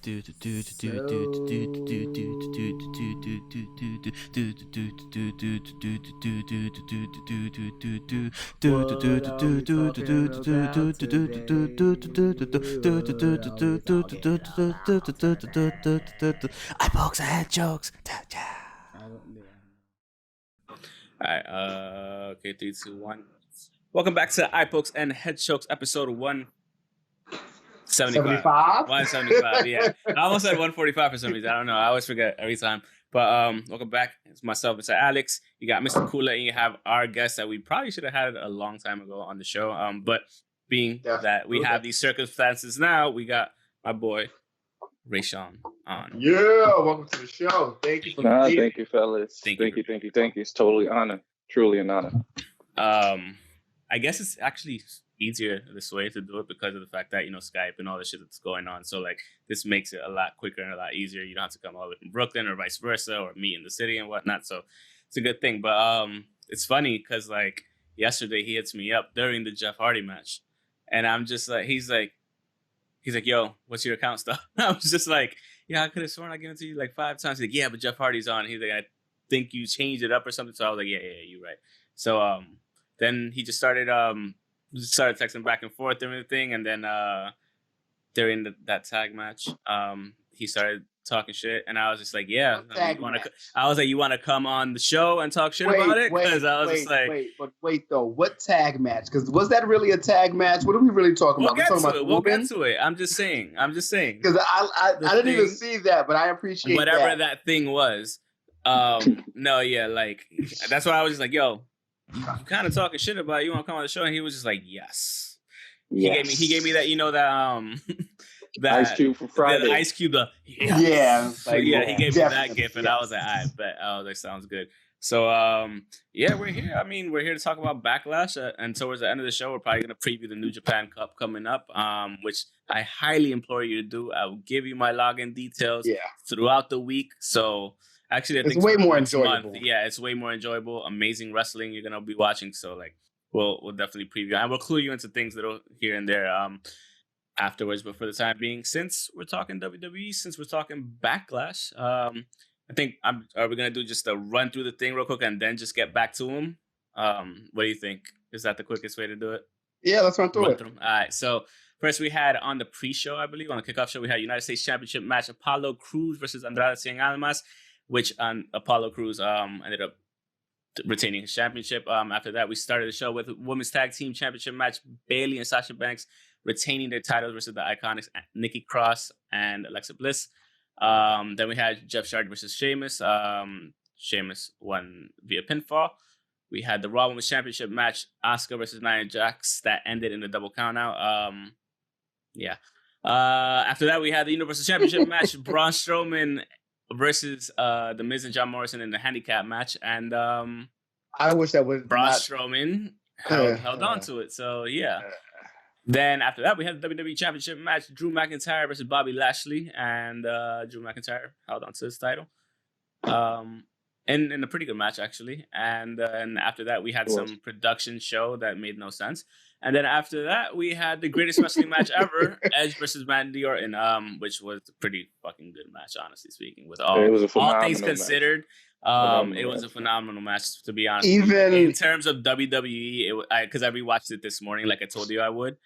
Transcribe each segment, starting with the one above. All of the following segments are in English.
What are we talking about today? What are we talking about today? I pokes and head jokes. I don't, yeah. All right. Okay. 3, 2, 1. Welcome back to Eye Pokes and Head Chokes, episode 175. 75? 175. Yeah, I almost said 145 for some reason. I don't know. I always forget every time. But welcome back. It's myself. It's Alex. You got Mr. Koola, and you have our guest that we probably should have had a long time ago on the show. But being that we have these circumstances now, we got my boy Rayshawn on. Yeah, welcome to the show. Thank you for thank you, fellas. Thank you. It's totally honor. Truly an honor. I guess it's actually easier this way to do it because of the fact that, Skype and all the shit that's going on. So, this makes it a lot quicker and a lot easier. You don't have to come all the way from Brooklyn or vice versa or meet in the city and whatnot. So, it's a good thing. But it's funny because, yesterday he hits me up during the Jeff Hardy match. And I'm just like, he's like, yo, what's your account stuff? I was just like, yeah, I could have sworn I gave it to you 5 times. He's like, yeah, but Jeff Hardy's on. He's like, I think you changed it up or something. So I was like, yeah, you're right. So then he just started texting back and forth and everything. And then during that tag match, he started talking shit. And I was just like, yeah. I was like, you want to come on the show and talk shit about it? Because I was wait, though. What tag match? Because was that really a tag match? What are we really talking about? We'll get to it. I'm just saying. Because I didn't even see that, but I appreciate whatever that thing was. No, yeah, that's why I was just like, yo, you kind of talking shit about it. You want to come on the show? And he was just like, yes. He gave me that, that Ice Cube for Friday. The Ice Cube, he gave me that gift, and I was like, I bet. Oh, that sounds good. So, we're here. I mean, we're here to talk about Backlash, and towards the end of the show, we're probably going to preview the New Japan Cup coming up, which I highly implore you to do. I will give you my login details throughout the week. So, actually, I think it's way more enjoyable. It's way more enjoyable. Amazing wrestling you're going to be watching. So, we'll definitely preview, and we'll clue you into things little here and there. Afterwards, but for the time being, since we're talking WWE, since we're talking Backlash, I think are we gonna do just a run through the thing real quick and then just get back to him? What do you think? Is that the quickest way to do it? Yeah, let's run through it. All right. So first, we had on the pre-show, I believe, on the kickoff show, we had United States Championship match: Apollo Crews versus Andrade Cien Almas, which Apollo Crews ended up retaining his championship. After that, we started the show with Women's Tag Team Championship match: Bayley and Sasha Banks retaining their titles versus the Iconics, Nikki Cross and Alexa Bliss. Then we had Jeff Hardy versus Sheamus. Sheamus won via pinfall. We had the Raw Women's Championship match, Asuka versus Nia Jax, that ended in a double countout. After that, we had the Universal Championship match, Braun Strowman versus The Miz and John Morrison in the handicap match. And I wish that was Braun Strowman held on to it. So, yeah. Then after that, we had the WWE Championship match, Drew McIntyre versus Bobby Lashley, and Drew McIntyre held on to his title. In a pretty good match, actually. And then after that, we had some production show that made no sense. And then after that, we had the greatest wrestling match ever, Edge versus Randy Orton, which was a pretty fucking good match, honestly speaking, with all things considered. It was a phenomenal match, to be honest. Even in terms of WWE, because I rewatched it this morning, like I told you I would.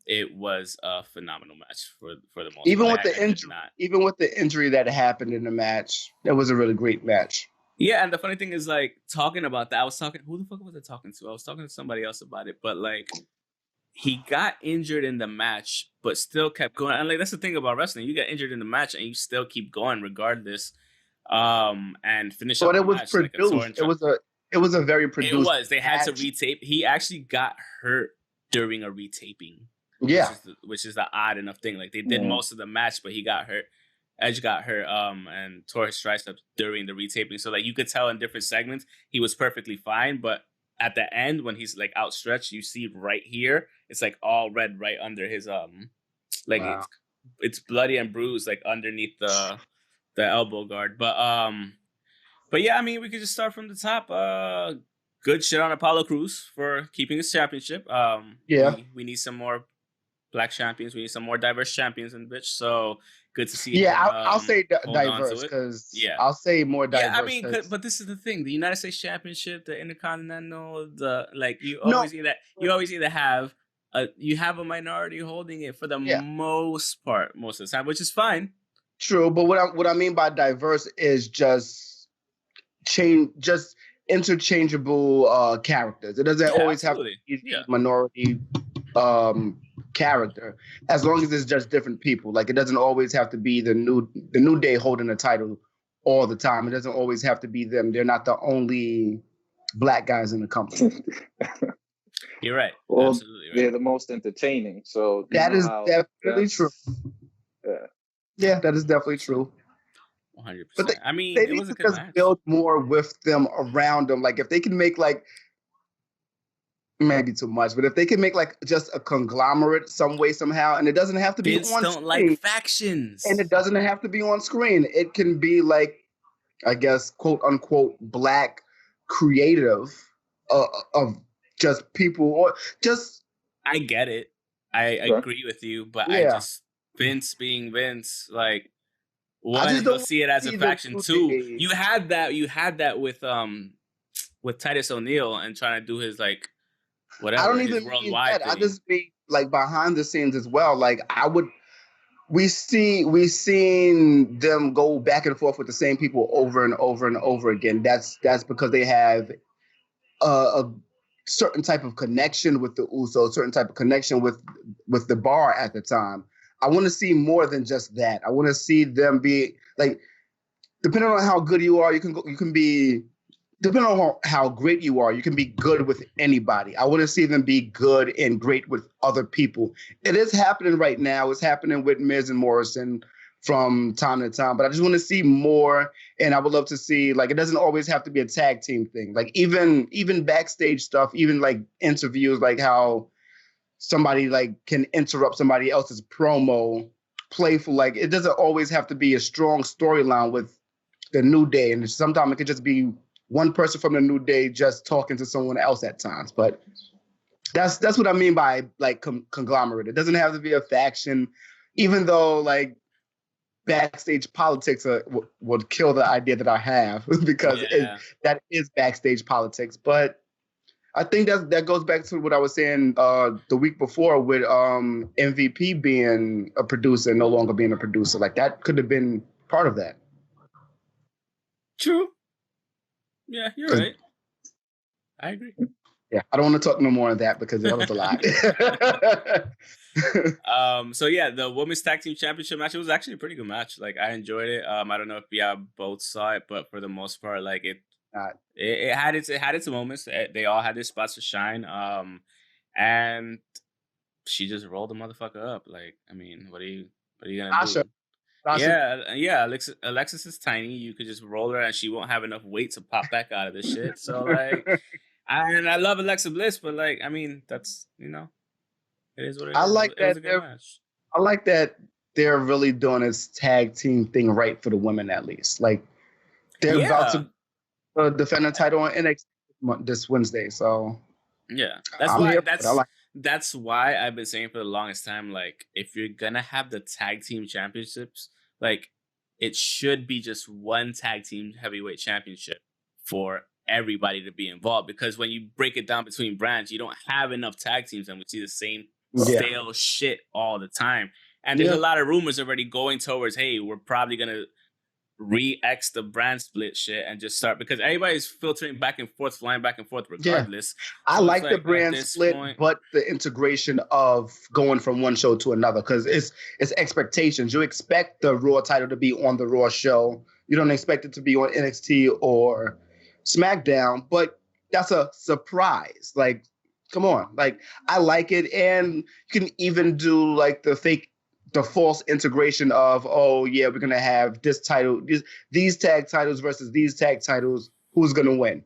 It was a phenomenal match for the most. Even with the injury, even with the injury that happened in the match, that was a really great match. Yeah, and the funny thing is, talking about that, who the fuck was I talking to? I was talking to somebody else about it, but he got injured in the match, but still kept going. And that's the thing about wrestling: you get injured in the match, and you still keep going regardless. And finish. But it was produced. It was a very produced. It was. They had to retape. He actually got hurt during a retaping. Yeah, which is the odd enough thing. They did most of the match, but he got hurt. Edge got hurt, and tore his triceps during the retaping. So you could tell in different segments he was perfectly fine, but at the end when he's outstretched, you see right here it's all red right under his wow. it's bloody and bruised underneath the elbow guard. But yeah, I mean, we could just start from the top. Good shit on Apollo Crews for keeping his championship. We need some more black champions. We need some more diverse champions in bitch. So good to see. Yeah, him, I'll say hold on to diverse it. because Yeah. I'll say more diverse. Yeah, I mean, but this is the thing: the United States Championship, the Intercontinental, you No. always either have you have a minority holding it for the most part, most of the time, which is fine. True, but what I mean by diverse is just interchangeable characters. It doesn't always absolutely. have to be minority character, as long as it's just different people. Like, it doesn't always have to be the new day holding the title all the time. It doesn't always have to be them. They're not the only black guys in the company. You're right. Well, absolutely right. They're the most entertaining. So that is definitely true. Yeah, that is definitely true. 100%. But I mean, they it need was a to good just match. build more with them, around them. Like, if they can make like, maybe too much, but if they can make like just a conglomerate some way, somehow, and it doesn't have to be Vince on don't screen, like factions. and it doesn't have to be on screen. It can be like, I guess, quote unquote, black creative of just people, or just. I get it. I agree with you, but I just, Vince being Vince, like, one, you'll see it as a faction. Two, you had that with Titus O'Neil and trying to do his like whatever. I don't even mean that. I just mean like behind the scenes as well. Like, we seen them go back and forth with the same people over and over and over again. That's because they have a certain type of connection with the Usos, certain type of connection with the bar at the time. I want to see more than just that. I want to see them be like, depending on how good you are, you can be, depending on how great you are, you can be good with anybody. I want to see them be good and great with other people. It is happening right now. It's happening with Miz and Morrison from time to time, but I just want to see more. And I would love to see, like, it doesn't always have to be a tag team thing. Like, even backstage stuff, even like interviews, like how somebody like can interrupt somebody else's promo, playful. Like, it doesn't always have to be a strong storyline with the New Day, and sometimes it could just be one person from the New Day just talking to someone else at times. But that's what I mean by like conglomerate. It doesn't have to be a faction, even though like backstage politics would kill the idea that I have because that is backstage politics. But I think that goes back to what I was saying the week before with MVP being a producer and no longer being a producer. Like, that could have been part of that. True. Yeah, you're right. I agree. Yeah, I don't want to talk no more on that because that was a lot. So yeah, the women's tag team championship match, it was actually a pretty good match. Like, I enjoyed it. I don't know if y'all both saw it, but for the most part, like it had its moments. They all had their spots to shine. And she just rolled the motherfucker up. Like, I mean, what are you gonna do? Yeah. Alexis is tiny. You could just roll her, and she won't have enough weight to pop back out of this shit. So like, I love Alexa Bliss, but like, I mean, that's, it is what it is. I like that they're really doing this tag team thing right for the women, at least. Like, they're about to defend the title on NXT this Wednesday. So yeah, that's why I've been saying for the longest time, like, if you're gonna have the tag team championships, like, it should be just one tag team heavyweight championship for everybody to be involved. Because when you break it down between brands, you don't have enough tag teams, and we see the same stale shit all the time. And there's a lot of rumors already going towards, hey, we're probably gonna re-X the brand split shit and just start, because everybody's filtering back and forth, flying back and forth regardless. I like the brand split, but the integration of going from one show to another, because it's expectations. You expect the Raw title to be on the Raw show. You don't expect it to be on NXT or SmackDown, but that's a surprise. Like, come on. Like, I like it. And you can even do like the false integration of, oh yeah, we're gonna have this title, these tag titles versus these tag titles. Who's gonna win?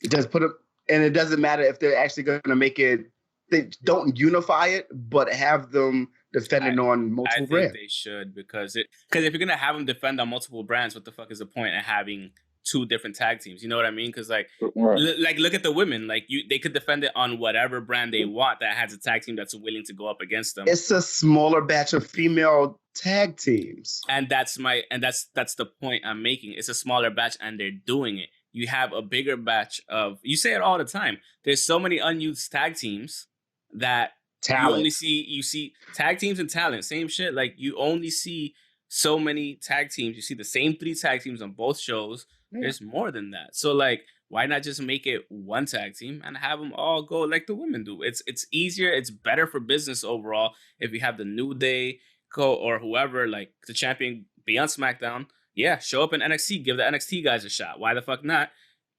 Just put it, and it doesn't matter if they're actually gonna make it. They don't unify it, but have them defending on multiple brands. I think they should, because if you're gonna have them defend on multiple brands, what the fuck is the point of having two different tag teams. You know what I mean? Because like, Right. like look at the women. Like they could defend it on whatever brand they want that has a tag team that's willing to go up against them. It's a smaller batch of female tag teams, and that's the point I'm making. It's a smaller batch, and they're doing it. You have a bigger batch of. You say it all the time. There's so many unused tag teams that talent. You see tag teams and talent. Same shit. Like you only see so many tag teams. You see the same 3 tag teams on both shows. Yeah. There's more than that. So like, why not just make it one tag team and have them all go like the women do? It's easier. It's better for business overall if you have the New Day or whoever, like the champion, be on SmackDown. Yeah, show up in NXT. Give the NXT guys a shot. Why the fuck not?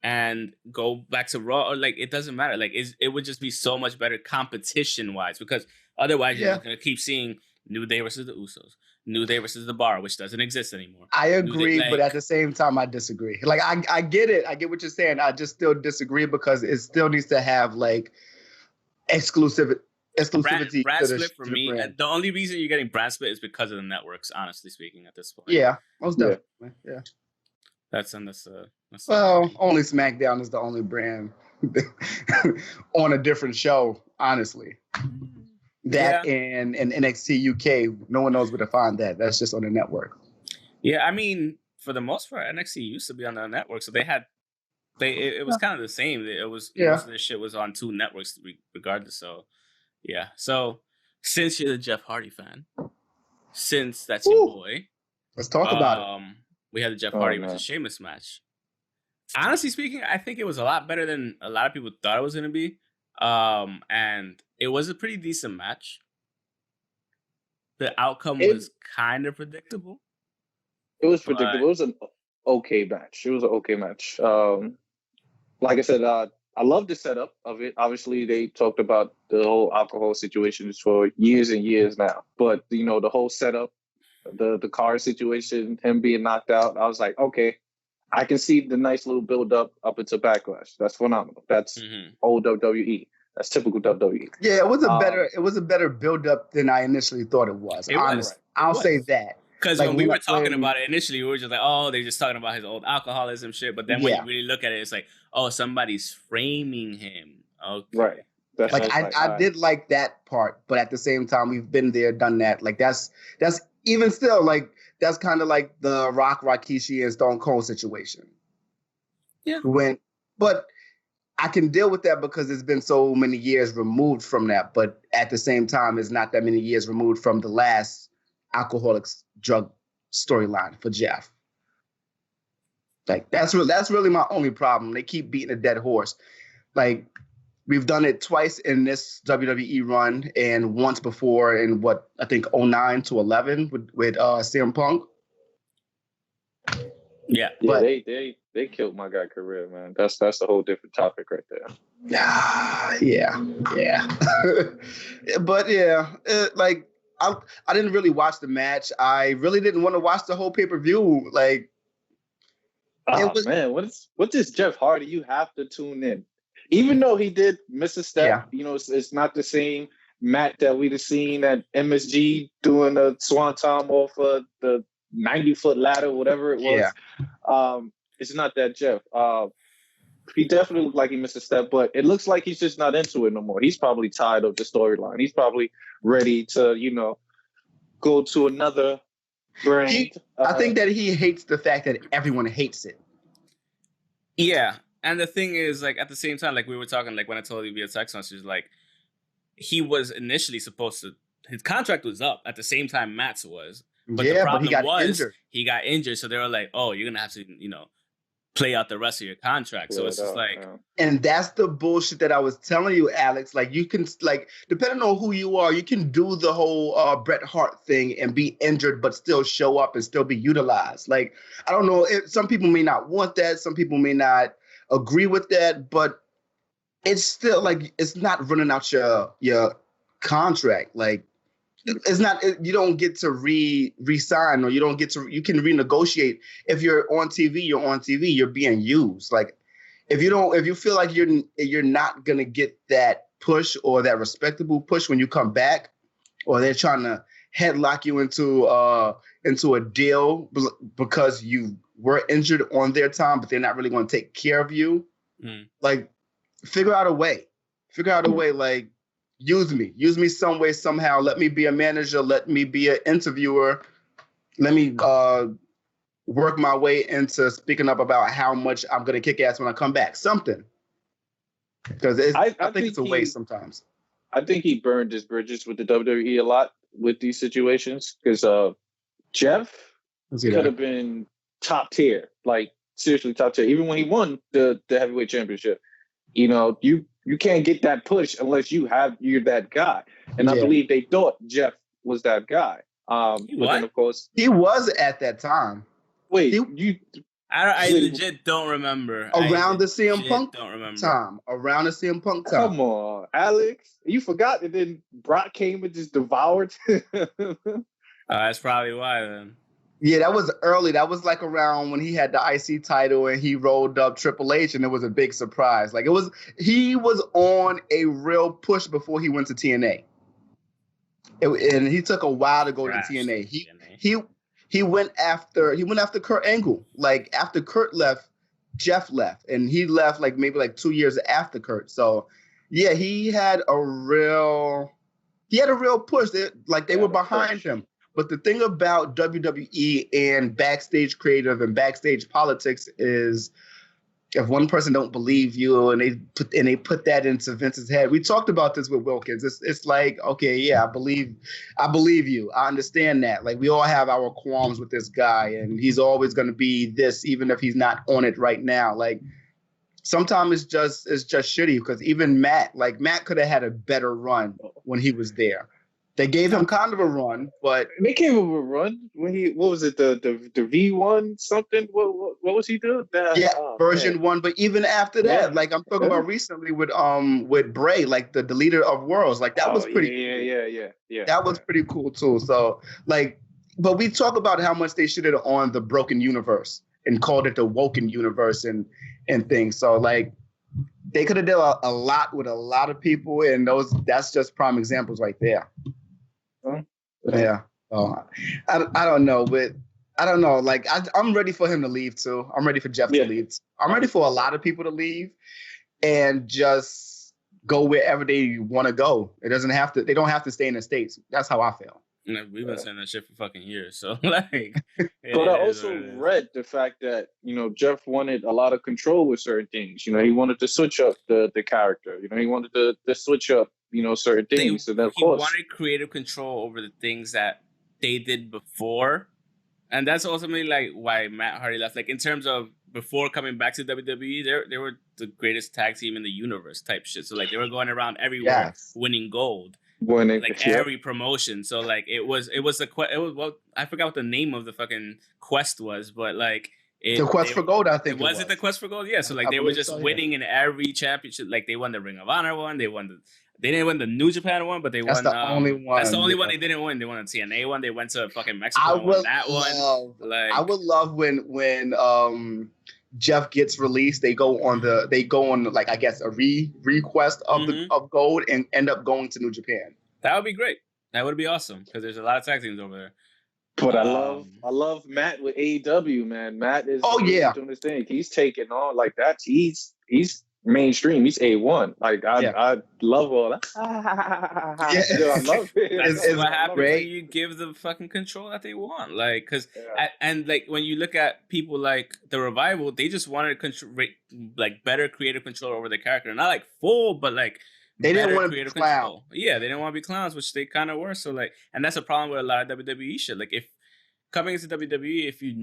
And go back to Raw. Or like, it doesn't matter. Like it would just be so much better competition wise, because otherwise you're just gonna keep seeing New Day versus the Usos. New Day versus the Bar, which doesn't exist anymore. I agree, but at the same time, I disagree. Like, I get it. I get what you're saying. I just still disagree because it still needs to have, like, exclusivity. Brand split for me. And the only reason you're getting brand split is because of the networks, honestly speaking, at this point. Yeah, most definitely. Yeah. That's well, only SmackDown is the only brand on a different show, honestly. That and NXT UK, no one knows where to find that. That's just on the network. Yeah, I mean, for the most part, NXT used to be on the network, so it was kind of the same. It was most of this shit was on 2 networks regardless. So yeah. So since you're the Jeff Hardy fan, since that's your boy, let's talk about it. We had the Jeff Hardy versus Sheamus match. Honestly speaking, I think it was a lot better than a lot of people thought it was going to be. And it was a pretty decent match. The outcome was kind of predictable. It was predictable. It was an okay match. Like I said, I love the setup of it. Obviously, they talked about the whole alcohol situations for years and years now. But, you know, the whole setup, the car situation, him being knocked out, I was like, okay, I can see the nice little build up into Backlash. That's phenomenal. That's old WWE. That's typical WWE. Yeah, it was a better build up than I initially thought it was. I'll say that. Because like, when we were talking about it initially, we were just like, oh, they're just talking about his old alcoholism shit. But then when you really look at it, it's like, oh, somebody's framing him. Okay. Right. That's like I did like that part, but at the same time, we've been there, done that. Like that's even still, like, that's kind of like the Rock, Rikishi, and Stone Cold situation. Yeah. But I can deal with that because it's been so many years removed from that. But at the same time, it's not that many years removed from the last alcoholics drug storyline for Jeff. Like, that's really my only problem. They keep beating a dead horse. Like, we've done it twice in this WWE run and once before in what I think 09 to 11 with CM Punk. Yeah, but they killed my guy career, man. That's a whole different topic right there. Yeah. But yeah, like I didn't really watch the match. I really didn't want to watch the whole pay-per-view. Like, man, what's this Jeff Hardy? You have to tune in. Even though he did miss a step, you know, it's not the same Matt that we'd have seen at MSG doing a swanton off of the 90-foot ladder, whatever it was. Yeah. It's not that Jeff. He definitely looked like he missed a step, but it looks like he's just not into it no more. He's probably tired of the storyline. He's probably ready to, you know, go to another brand. I think that he hates the fact that everyone hates it. Yeah. And the thing is, like, at the same time, like we were talking, like when I told you via text message, like he was initially supposed to, his contract was up at the same time Matt's was. But the problem he got injured. He got injured. So they were like, oh, you're going to have to, you know, play out the rest of your contract. So it's just like. And that's the bullshit that I was telling you, Alex. Like, you can, like, depending on who you are, you can do the whole Bret Hart thing and be injured, but still show up and still be utilized. Like, I don't know. Some people may not want that. Some people may not agree with that, but it's still like, it's not running out your contract. Like, it's not, you don't get to re-sign, or you can renegotiate. If you're on TV, you're on TV, you're being used. Like, if you feel like you're not going to get that push or that respectable push when you come back, or they're trying to headlock you into a deal because you were injured on their time, but they're not really going to take care of you. Like, figure out a way. Like, use me some way, somehow. Let me be a manager. Let me be an interviewer. Let me work my way into speaking up about how much I'm going to kick ass when I come back. Something. Because I think it's a waste sometimes. I think he burned his bridges with the WWE a lot with these situations because Jeff could have been top tier, like seriously top tier. Even when he won the heavyweight championship, you know, you can't get that push unless you're that guy. And I believe they thought Jeff was that guy. But then of course he was at that time. Wait, I legit don't remember. Around the CM Punk time. Around the CM Punk time. Come on, Alex. You forgot that then Brock came and just devoured. That's probably why then. Yeah, that was early. That was like around when he had the IC title and he rolled up Triple H, and it was a big surprise. Like he was on a real push before he went to TNA. And he took a while to go to TNA. He went after Kurt Angle. Like after Kurt left, Jeff left, and he left like maybe like 2 years after Kurt. So yeah, he had a real push. They were behind him. But the thing about WWE and backstage creative and backstage politics is, if one person don't believe you and they put that into Vince's head. We talked about this with Wilkins. It's like, okay, yeah, I believe you. I understand that. Like, we all have our qualms with this guy, and he's always going to be this, even if he's not on it right now. Like, sometimes it's just shitty because even Matt could have had a better run when he was there. They gave him kind of a run, but they gave him a run when what was it, the V1 something? What was he doing? Version 1. But even after that, like I'm talking about recently with Bray, like the leader of Worlds, like that was pretty. Yeah. That was pretty cool too. So like, but we talk about how much they should have on the Broken Universe and called it the Woken Universe and things. So like, they could have done a lot with a lot of people, and that's just prime examples right there. Yeah. I don't know, but I don't know. Like I'm ready for him to leave too. I'm ready for Jeff to leave. I'm ready for a lot of people to leave and just go wherever they want to go. They don't have to stay in the States. That's how I feel. We've been saying that shit for fucking years. So like, but I also read the fact that, you know, Jeff wanted a lot of control with certain things. You know, he wanted to switch up the character. You know, he wanted to switch up, you know, certain things. So then, of course, he wanted creative control over the things that they did before, and that's ultimately like why Matt Hardy left. Like in terms of before coming back to WWE, they were the greatest tag team in the universe type shit. So like they were going around everywhere winning gold. Every promotion. So like it was I forgot what the name of the fucking quest was, but like the quest for gold, I think. Was it the quest for gold? Yeah. So like they were just winning in every championship. Like they won the Ring of Honor one, they didn't win the New Japan one, but they won. That's the only one. That's the only one they didn't win. They won the TNA one. They went to fucking Mexico and won that one. Like I would love when Jeff gets released, they go on like I guess a request of gold and end up going to New Japan. That would be great. That would be awesome because there's a lot of tag teams over there. But I love Matt with AEW, man. Matt is doing his thing. He's taking on like that. He's mainstream. He's A1. Like I love all that. I love it. That's what happens when you give the fucking control that they want. Like, because and like when you look at people like the Revival, they just wanted control, like better creative control over the character. Not like full, but like they didn't want to be clowns. Yeah, they didn't want to be clowns, which they kind of were. So like, and that's a problem with a lot of WWE shit. Like, if coming into WWE, if you're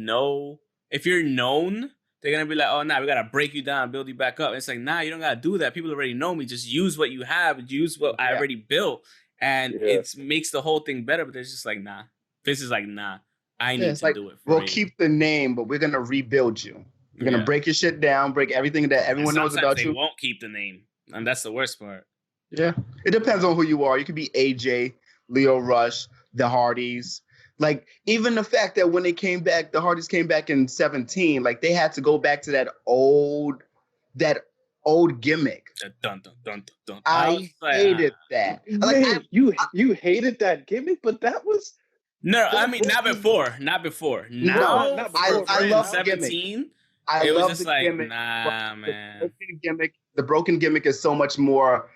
known, they're gonna be like, oh, nah, we gotta break you down, build you back up. And it's like, nah, you don't gotta do that. People already know me. Just use what you have, use what I already built, and it makes the whole thing better. But it's just like, nah. This is like, nah. I need to do it. We'll keep the name, but we're gonna rebuild you. We're gonna break your shit down, break everything that everyone knows about you. They won't keep the name, and that's the worst part. Yeah, it depends on who you are. You could be AJ, Leo Rush, the Hardys. Like, even the fact that when they came back, the Hardys came back in 2017, like they had to go back to that old gimmick. Dun, dun, dun, dun. I hated that. Man, you hated that gimmick, but that was No, I mean not before. Now, No, I love 17. I it was love just the like, gimmick. nah, man. The broken gimmick is so much more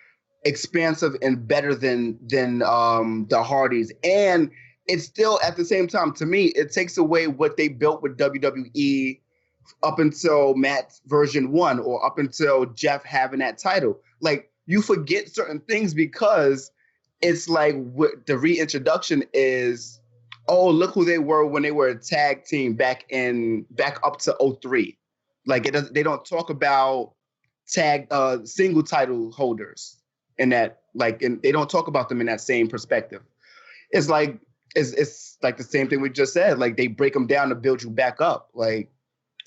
expansive and better than the Hardys, and it's still at the same time, to me, it takes away what they built with WWE up until Matt's version 1 or up until Jeff having that title. Like, you forget certain things because it's like the reintroduction is, oh, look who they were when they were a tag team back up to 03. Like, they don't talk about single title holders in that, like, and they don't talk about them in that same perspective. It's like it's like the same thing we just said. Like, they break them down to build you back up. Like,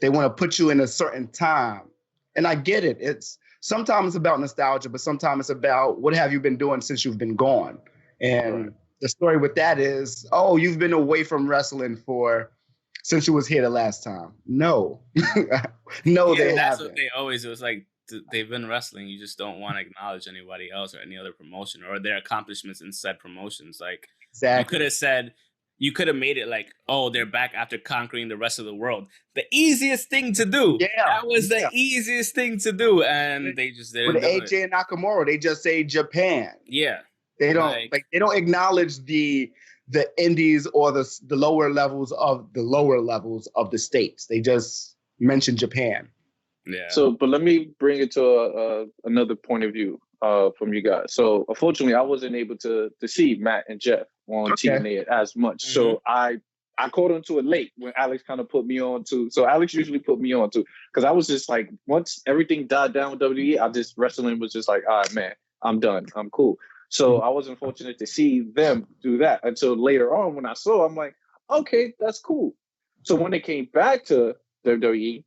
they want to put you in a certain time. And I get it. It's sometimes it's about nostalgia, but sometimes it's about what have you been doing since you've been gone. And the story with that is, oh, you've been away from wrestling since you was here the last time. No. No, they that's haven't. What they always, it was like, they've been wrestling. You just don't want to acknowledge anybody else or any other promotion or their accomplishments in said promotions. Like, exactly. You could have made it like, oh, they're back after conquering the rest of the world. The easiest thing to do. Yeah. That was the easiest thing to do. And they just didn't with AJ and Nakamura, they just say Japan. Yeah. They don't they don't acknowledge the indies or the lower levels of the states. They just mention Japan. Yeah. So, but let me bring it to another point of view from you guys. So, unfortunately, I wasn't able to see Matt and Jeff on TNA as much. Mm-hmm. So, I caught onto it late when Alex kind of put me on to. So, Alex usually put me on to, because I was just like, once everything died down with WWE, wrestling was just like, all right, man, I'm done. I'm cool. So, I wasn't fortunate to see them do that until later on when I saw, I'm like, okay, that's cool. So, when they came back to WWE,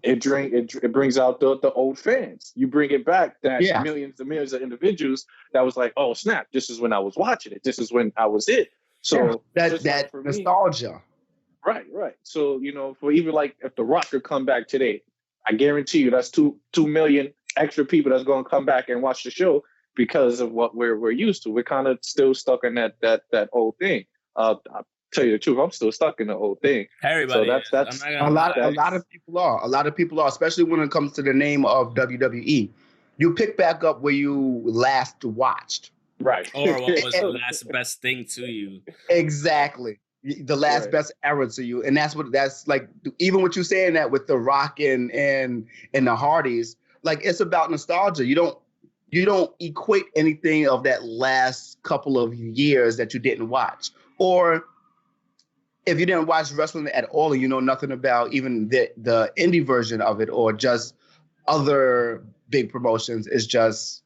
it brings out the old fans. You bring it back, that millions and millions of individuals that was like, oh snap, this is when I was watching it. This is when I was it. So that like nostalgia. Me, right. So, for even like if The Rock could come back today, I guarantee you that's 2 million extra people that's going to come back and watch the show because of what we're used to. We're kind of still stuck in that old thing. Tell you the truth, I'm still stuck in the old thing. Everybody, so that's a lot of people are. A lot of people are, especially when it comes to the name of WWE. You pick back up where you last watched, right? Or what was the last best thing to you? Exactly, the last best era to you, and that's like. Even what you're saying that with The Rock and the Hardys, like, it's about nostalgia. You don't equate anything of that last couple of years that you didn't watch, or if you didn't watch wrestling at all and you know nothing about even the indie version of it or just other big promotions, it's just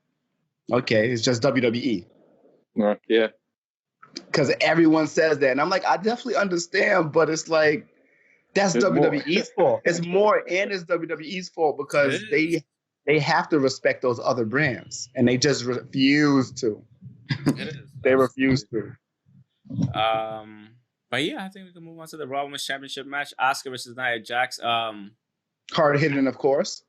WWE. Yeah. Because everyone says that. And I'm like, I definitely understand, but it's like, that's WWE's fault. It's more, and it's WWE's fault because they have to respect those other brands and they just refuse to. They refuse to. But yeah, I think we can move on to the Raw Women's Championship match. Asuka versus Nia Jax. Hard hitting, of course.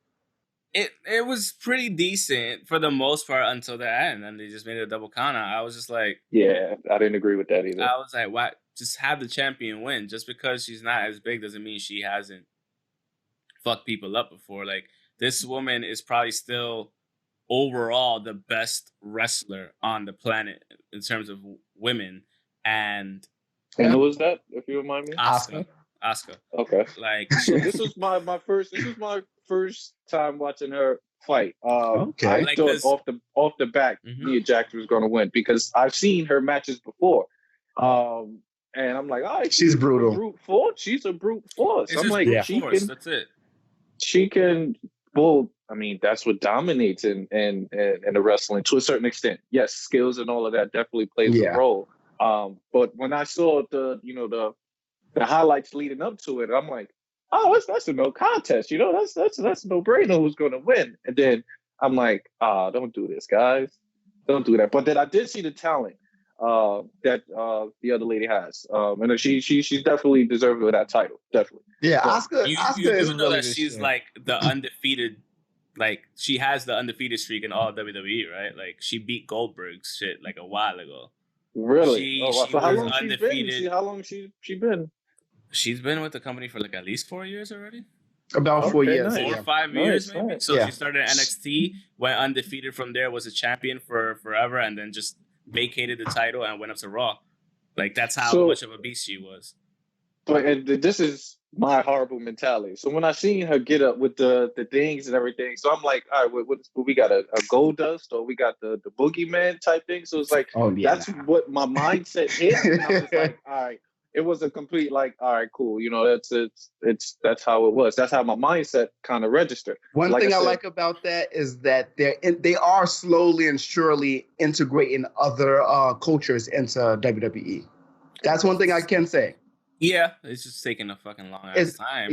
It was pretty decent for the most part until the end, and they just made it a double counter. I was just like, yeah, I didn't agree with that either. I was like, why? Just have the champion win. Just because she's not as big doesn't mean she hasn't fucked people up before. Like, this woman is probably still overall the best wrestler on the planet in terms of women, and who was that, if you remind me? Asuka. Okay. Like, this was my first time watching her fight. Okay. I thought off the back, Nia Jax was going to win because I've seen her matches before. And I'm like, all right, she's brutal. Brute force. She's a brute force. It's I'm like, that's it. She can. Well, I mean, that's what dominates in the wrestling to a certain extent. Yes, skills and all of that definitely plays a role. But when I saw the highlights leading up to it, I'm like, oh, that's a no contest. That's a no brainer who's going to win. And then I'm like, don't do this, guys. Don't do that. But then I did see the talent that the other lady has, and she's definitely deserving of that title. Definitely. Yeah, Asuka. You is do know really that she's shit. like the undefeated. Like, she has the undefeated streak in all WWE, right? Like, she beat Goldberg's shit like a while ago. Really? She So how was long undefeated. she's been? How long she been? She's been with the company for like at least 4 years already. About 4 years. Nice. 4 or 5 years maybe. Nice. So she started at NXT, went undefeated from there, was a champion for forever, and then just vacated the title and went up to Raw. Like that's how much of a beast she was. But this is my horrible mentality. So when I seen her get up with the things and everything, so I'm like, all right, what we got a gold dust or we got the boogeyman type thing. So it's like, that's what my mindset hit. And I was like, all right. It was a complete like, all right, cool. You know, that's how it was. That's how my mindset kind of registered. One thing I like about that is that they are slowly and surely integrating other cultures into WWE. That's one thing I can say. Yeah, it's just taking a fucking long time.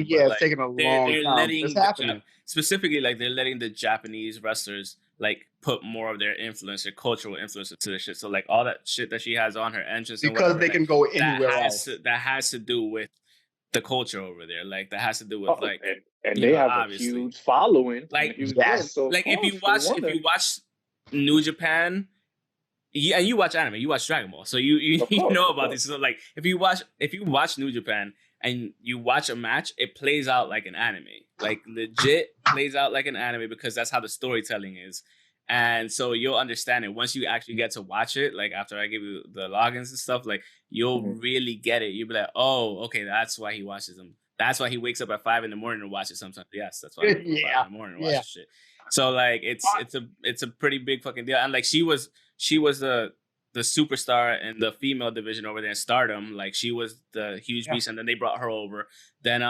Yeah, it's taking a long time. It's happening. Specifically, like they're letting the Japanese wrestlers like put more of their influence, their cultural influence into the shit. So like all that shit that she has on her entrance, because they can go anywhere else. That has to do with the culture over there. Like that has to do with and they have a huge following. Like if you watch New Japan. Yeah, and you watch anime, you watch Dragon Ball, so you know about this. So like, if you watch New Japan and you watch a match, it plays out like an anime, like legit plays out like an anime because that's how the storytelling is, and so you'll understand it once you actually get to watch it. Like after I give you the logins and stuff, like you'll really get it. You'll be like, oh, okay, that's why he watches them. That's why he wakes up at 5 a.m. to watch it sometimes. Yes, that's why I wake up at 5 a.m. to watch this shit. So like it's a pretty big fucking deal, and like she was the superstar in the female division over there in Stardom. Like she was the huge beast, and then they brought her over. Then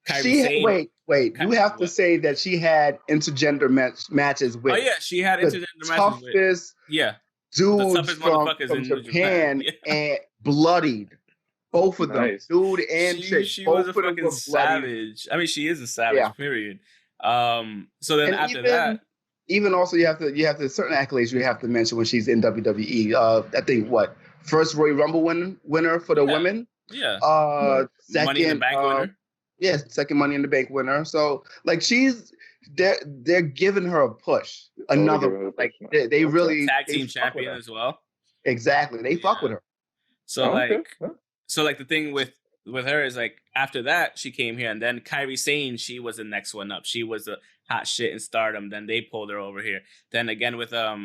wait. You have to say that she had intergender matches with. Oh yeah, she had intergender matches with dudes motherfuckers from Japan and bloodied. Both of them, dude and chick. She was a fucking savage. I mean, she is a savage. Period. So then after that. Even also you have to certain accolades you have to mention when she's in WWE. I think first Royal Rumble winner for the women. Yeah. Second Money in the Bank winner. Yeah, second Money in the Bank winner. So like they're giving her a push. Another like they really tag team champion as well. Exactly. They fuck with her. So the thing with her is like after that she came here, and then Kairi Sane, she was the next one up. She was the hot shit in Stardom. Then they pulled her over here. Then again with Io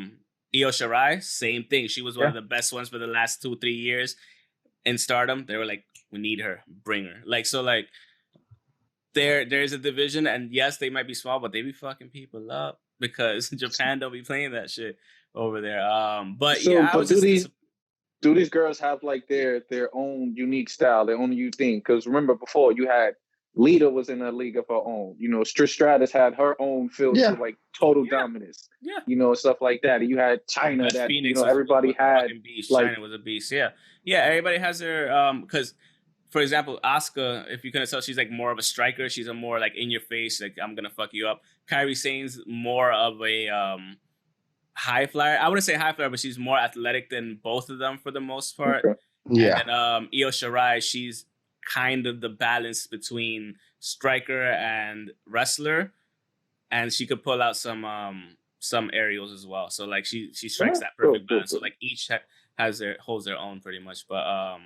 Shirai, same thing. She was one of the best ones for the last 2-3 years in Stardom. They were like, we need her, bring her. Like so, like there's a division, and yes, they might be small, but they be fucking people up because Japan don't be playing that shit over there. Do these girls have like their own unique style, their own unique thing? Because remember before you had Lita was in a league of her own. You know, Trish Stratus had her own feel to like total dominance. Yeah. You know, stuff like that. And you had China that Phoenix, everybody had like China was a beast. Yeah. Yeah, everybody has their because for example, Asuka, if you couldn't tell, she's like more of a striker. She's a more like in your face, like I'm gonna fuck you up. Kairi Sane's more of a high flyer. I wouldn't say high flyer, but she's more athletic than both of them for the most part. Okay. Yeah. And Io Shirai, she's kind of the balance between striker and wrestler, and she could pull out some aerials as well. So like she strikes that perfect balance. So like each holds their own pretty much. But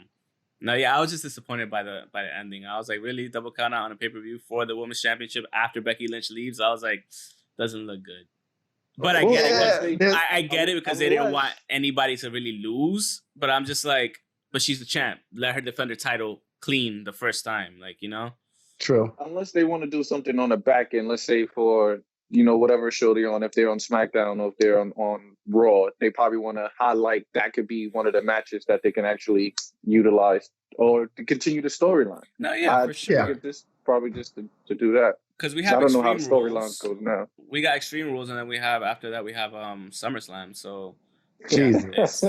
no, yeah, I was just disappointed by the ending. I was like, really, double count out on a pay-per-view for the women's championship after Becky Lynch leaves? I was like, doesn't look good. But I get it. I get it because they didn't want anybody to really lose. But I'm just like, but she's the champ. Let her defend her title clean the first time, like, you know. True. Unless they want to do something on the back end, let's say for whatever show they're on, if they're on SmackDown or if they're on Raw, they probably want to highlight that could be one of the matches that they can actually utilize or to continue the storyline. No, yeah, for sure. This probably just to do that. Because we have I don't know how the storylines go now. We got Extreme Rules, and then we have after that we have SummerSlam. So Jesus.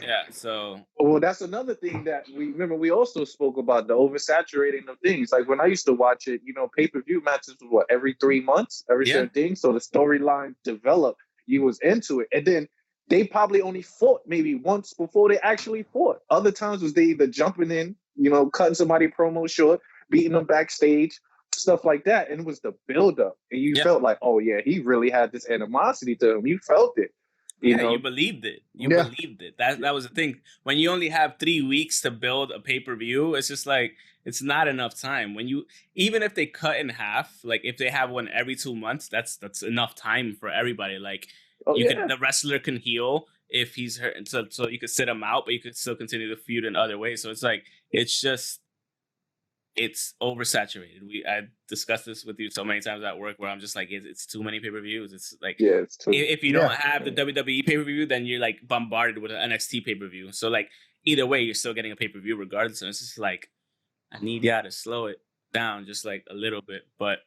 Yeah, so well, that's another thing that we also spoke about, the oversaturating of things. Like when I used to watch it, pay-per-view matches was every 3 months, every certain thing. So the storyline developed, you was into it. And then they probably only fought maybe once before they actually fought. Other times was they either jumping in, cutting somebody promo short, beating them backstage, stuff like that. And it was the build-up. And you felt like, oh yeah, he really had this animosity to him. You felt it. You believed it. You believed it. That was the thing. When you only have 3 weeks to build a pay-per-view, it's just like it's not enough time. Even if they cut in half, like if they have one every 2 months, that's enough time for everybody. Like the wrestler can heal if he's hurt, so you could sit him out, but you could still continue to feud in other ways. So it's like it's oversaturated. I discussed this with you so many times at work where I'm just like, it's too many pay-per-views. It's like, it's too. If you don't have the WWE pay-per-view, then you're like bombarded with an NXT pay-per-view. So like either way, you're still getting a pay-per-view regardless. And it's just like, I need y'all to slow it down just like a little bit, but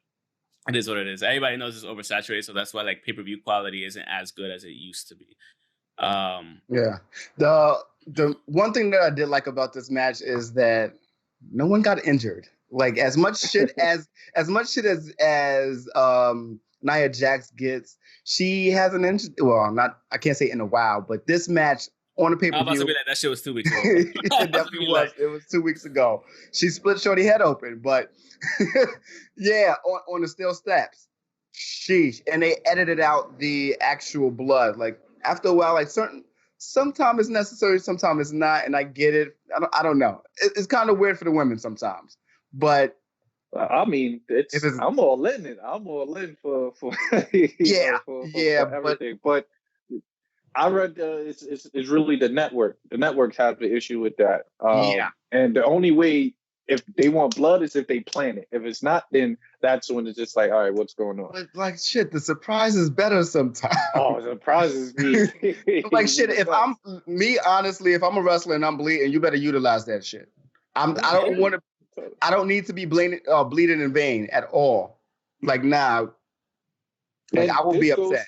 it is what it is. Everybody knows it's oversaturated, so that's why like pay-per-view quality isn't as good as it used to be. The one thing that I did like about this match is that no one got injured. Like as much shit as Nia Jax gets, she hasn't injured. Well, I can't say in a while, but this match on the pay-per-view. I was about to be like, that shit was 2 weeks ago. It definitely was. It was 2 weeks ago. She split Shorty head open, but on the steel steps. Sheesh. And they edited out the actual blood. Like after a while, like sometimes it's necessary, sometimes it's not, and I get it. I don't know. It's kind of weird for the women sometimes, but I mean, I'm all in it. I'm all in for everything. But I read it's really the network. The network has the issue with that. And the only way if they want blood is if they plan it. If it's not, then that's when it's just like, all right, what's going on? But like shit, the surprise is better sometimes. Oh, surprises me. Like shit, if I'm a wrestler and I'm bleeding, you better utilize that shit. I don't need to be bleeding in vain at all. Like nah. Like I will be upset.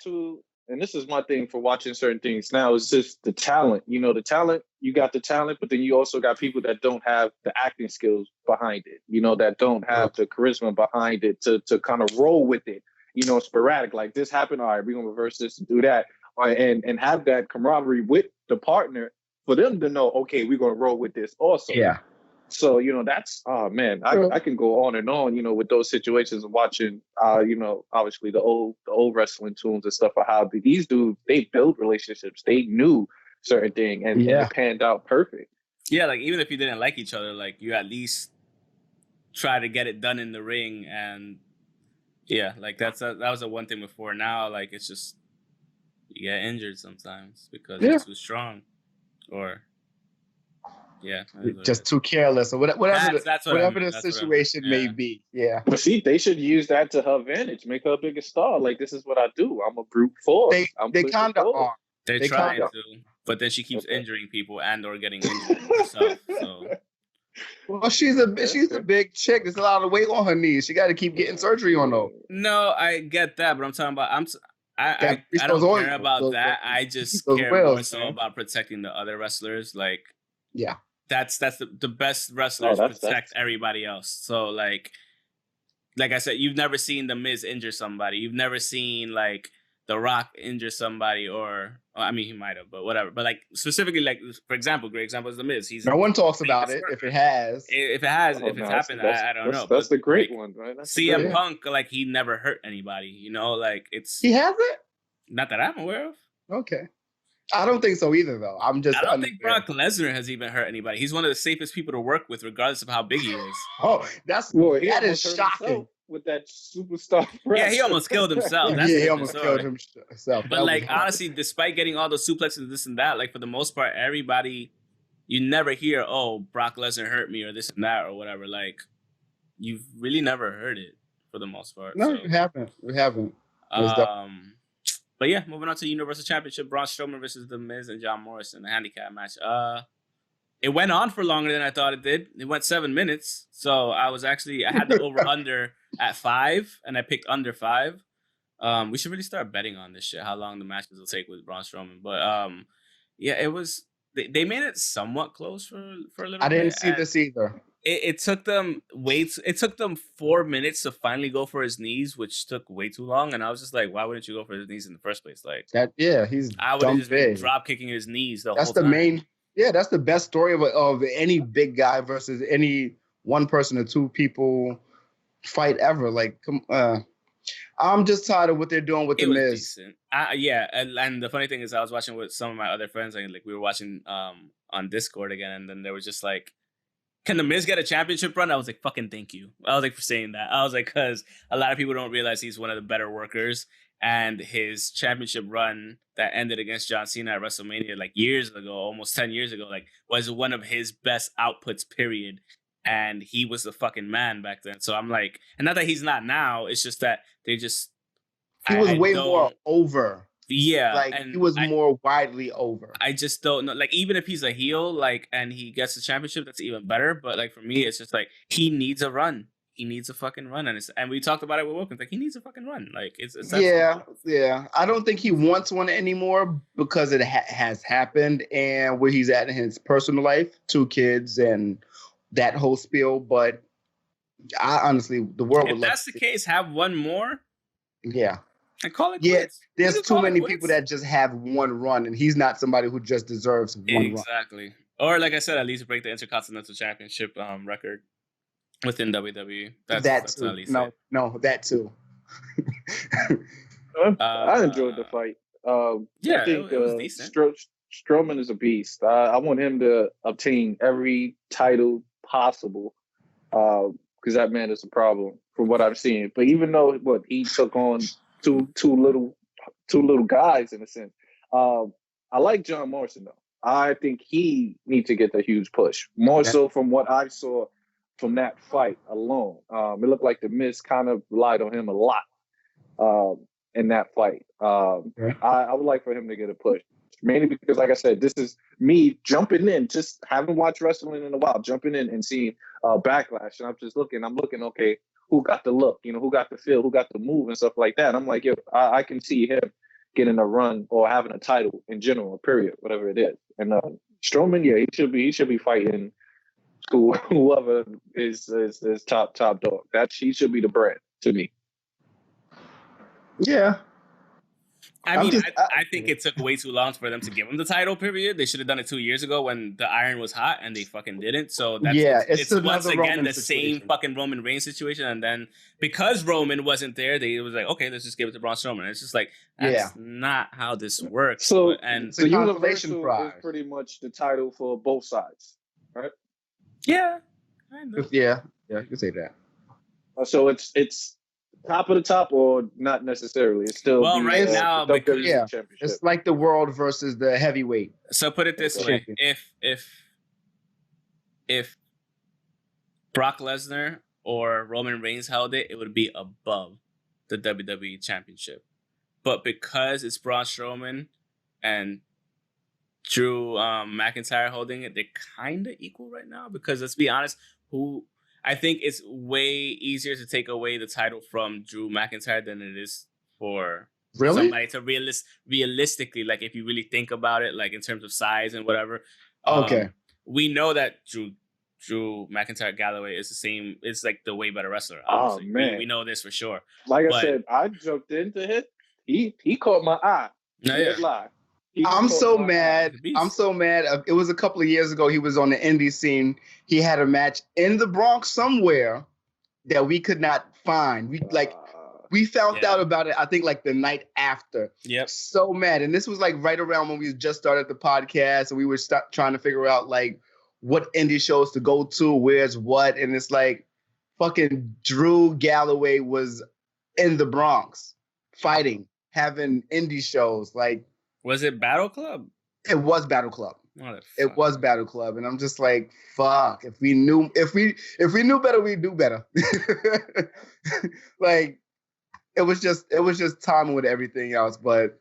And this is my thing for watching certain things now, is just the talent. You know, the talent, you got the talent, but then you also got people that don't have the acting skills behind it, you know, that don't have the charisma behind it to kind of roll with it, you know, sporadic. Like this happened, all right, we're going to reverse this and do that. And have that camaraderie with the partner for them to know, okay, we're going to roll with this also. Yeah. So, you know, that's, oh man, I can go on and on, you know, with those situations and watching, you know, obviously the old wrestling tunes and stuff, of how these dudes, they build relationships. They knew certain thing and it panned out perfect. Yeah. Like even if you didn't like each other, like you at least try to get it done in the ring. And yeah, like that was the one thing before. Now, like it's just, you get injured sometimes because you're too strong or... Yeah, just too careless or whatever the situation may be. Yeah, but see, they should use that to her advantage, make her a bigger star. Like this is what I do. I'm a brute force. They kind of are. They're trying to, but then she keeps injuring people and or getting injured herself. So. Well, she's a big chick. There's a lot of weight on her knees. She got to keep getting surgery on those. No, I get that, but I'm talking about I don't care about that. I just care more so about protecting the other wrestlers. Like that's the best wrestlers protect everybody else. So like I said, you've never seen The Miz injure somebody. You've never seen like The Rock injure somebody, or I mean he might have, but whatever. But like specifically, like for example, great example is The Miz. No one talks about it. If it has, if it's happened, I don't know. That's the great one, right? CM Punk, like he never hurt anybody. You know, like he hasn't. Not that I'm aware of. Okay. I don't think so either, though. I don't think Brock Lesnar has even hurt anybody. He's one of the safest people to work with, regardless of how big he is. Oh, that is shocking. With that superstar. Yeah, he almost killed himself. That's he almost killed himself. But like, honestly, despite getting all those suplexes and this and that, like for the most part, everybody, you never hear, oh, Brock Lesnar hurt me or this and that or whatever. Like, you've really never heard it for the most part. No, we haven't. But yeah, moving on to the Universal Championship, Braun Strowman versus The Miz and John Morrison, the handicap match. It went on for longer than I thought it did. It went 7 minutes. So I had the over-under at 5, and I picked under 5. We should really start betting on this shit, how long the matches will take with Braun Strowman. But yeah, it was, they made it somewhat close for a little bit. I didn't see this either. It took them it took them 4 minutes to finally go for his knees, which took way too long. And I was just like, why wouldn't you go for his knees in the first place? Like that, I would have just been drop kicking his knees the whole time. That's the main. Yeah, that's the best story of any big guy versus any one person or two people fight ever. Like, I'm just tired of what they're doing with it the was Miz. Decent. And the funny thing is, I was watching with some of my other friends, and like we were watching on Discord again, and then there was just like, can the Miz get a championship run? I was like, fucking thank you. I was like, for saying that. I was like, because a lot of people don't realize he's one of the better workers, and his championship run that ended against John Cena at WrestleMania like years ago, almost 10 years ago, like was one of his best outputs, period. And he was the fucking man back then. So I'm like, and not that he's not now, it's just that they just... He was way more over. Yeah. Like, he was more widely over. I just don't know. Like, even if he's a heel, like, and he gets the championship, that's even better. But, like, for me, it's just like, he needs a run. He needs a fucking run. And we talked about it with Wilkins. Like, he needs a fucking run. Like, it's yeah. I don't think he wants one anymore because it has happened and where he's at in his personal life, 2 kids and that whole spiel. But I honestly, the world would love. If that's the case, have one more. Yeah. And call it quits. There's too many people that just have one run, and he's not somebody who just deserves one run. Exactly. Or, like I said, at least break the Intercontinental Championship record within WWE. That's too. At least no, that too. I enjoyed the fight. Yeah, I think it was decent. Strowman is a beast. I want him to obtain every title possible because that man is a problem from what I've seen. But even though he took on two little guys in a sense, I like John Morrison though. I think he needs to get the huge push more so from what I saw from that fight alone. It looked like the Miz kind of relied on him a lot in that fight. I would like for him to get a push. Mainly because, like I said, this is me jumping in, just haven't watched wrestling in a while, jumping in and seeing Backlash. And I'm looking, okay, who got the look, who got the feel, who got the move and stuff like that. I'm like, I can see him getting a run or having a title in general, period, whatever it is. And Strowman, he should be fighting whoever is top dog. He should be the brand to me. Yeah. I mean, I think it took way too long for them to give him the title, period. They should have done it 2 years ago when the iron was hot, and they fucking didn't. So it's once again Roman the situation. Same fucking Roman Reigns situation. And then because Roman wasn't there, it was like, okay, let's just give it to Braun Strowman. It's just like, that's not how this works. So Universal is pretty much the title for both sides, right? Yeah. Yeah, you can say that. So it's top of the top, or not necessarily? It's still right now because it's like the world versus the heavyweight. So put it this way: if Brock Lesnar or Roman Reigns held it, it would be above the WWE Championship. But because it's Braun Strowman and Drew McIntyre holding it, they're kind of equal right now. Because let's be honest, I think it's way easier to take away the title from Drew McIntyre than it is for somebody to realistically, like if you really think about it, like in terms of size and whatever. Okay. We know that Drew McIntyre Galloway is the same. It's like the way better wrestler. Obviously. Oh man, we know this for sure. I said, I jumped into it. He caught my eye. Lie. I'm so mad. It was a couple of years ago. He was on the indie scene. He had a match in the Bronx somewhere that we could not find. We found out about it, I think, like the night after. Yep. So mad. And this was like right around when we just started the podcast and we were trying to figure out like what indie shows to go to, where's what. And it's like fucking Drew Galloway was in the Bronx fighting, having indie shows. Like, was it Battle Club? It was Battle Club. It was Battle Club, and I'm just like, fuck. If we knew better, we'd do better. Like, it was just timing with everything else. But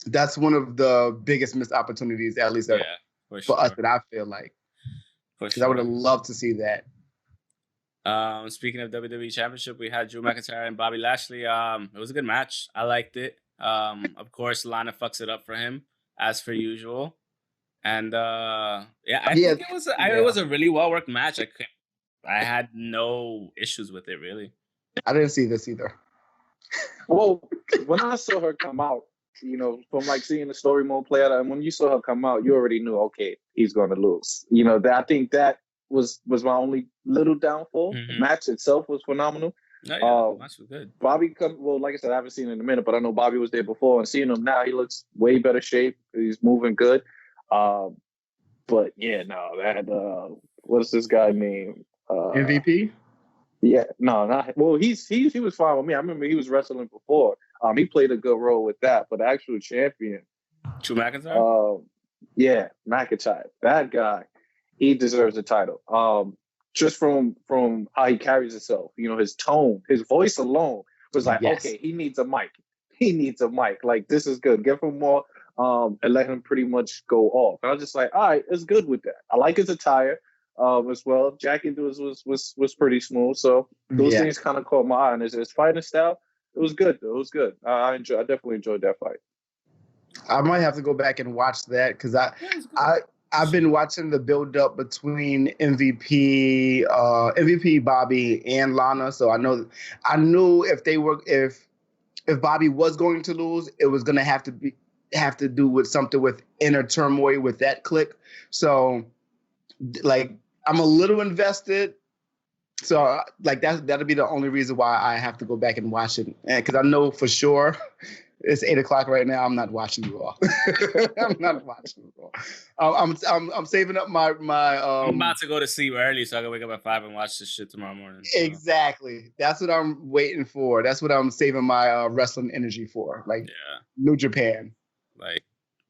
that's one of the biggest missed opportunities, at least for us, that I feel like. Because I would have loved to see that. Speaking of WWE Championship, we had Drew McIntyre and Bobby Lashley. It was a good match. I liked it. Of course, Lana fucks it up for him as per usual, and I think it was a really well worked match. I had no issues with it really. I didn't see this either. Well, when I saw her come out, from like seeing the story mode play out, and when you saw her come out, you already knew, okay, he's going to lose. I think that was my only little downfall. The match itself was phenomenal. No, yeah, the match was good. Bobby like I said, I haven't seen him in a minute, but I know Bobby was there before, and seeing him now, he looks way better shape. He's moving good. But yeah, no, that what's this guy name? MVP? Yeah, no, not well. He was fine with me. I remember he was wrestling before. He played a good role with that. But the actual champion, Drew McIntyre. Yeah, McIntyre. That guy, he deserves the title. Just from how he carries himself, his tone, his voice alone was like, okay, he needs a mic. He needs a mic. Like, this is good. Give him more, and let him pretty much go off. And I was just like, all right, it's good with that. I like his attire, as well. Jackie was pretty smooth. So those things kind of caught my eye. And his fighting style, it was good. It was good. I definitely enjoyed that fight. I might have to go back and watch that because I've been watching the build up between MVP Bobby and Lana, so I knew if Bobby was going to lose, it was going to have to do with something with inner turmoil with that clique. So, like, I'm a little invested. So, like, that'll be the only reason why I have to go back and watch it, and because I know for sure. It's 8:00 right now. I'm not watching Raw. I'm not watching Raw. I'm saving up my. I'm about to go to sleep early so I can wake up at 5 and watch this shit tomorrow morning. So. Exactly. That's what I'm waiting for. That's what I'm saving my wrestling energy for. Like New Japan. Like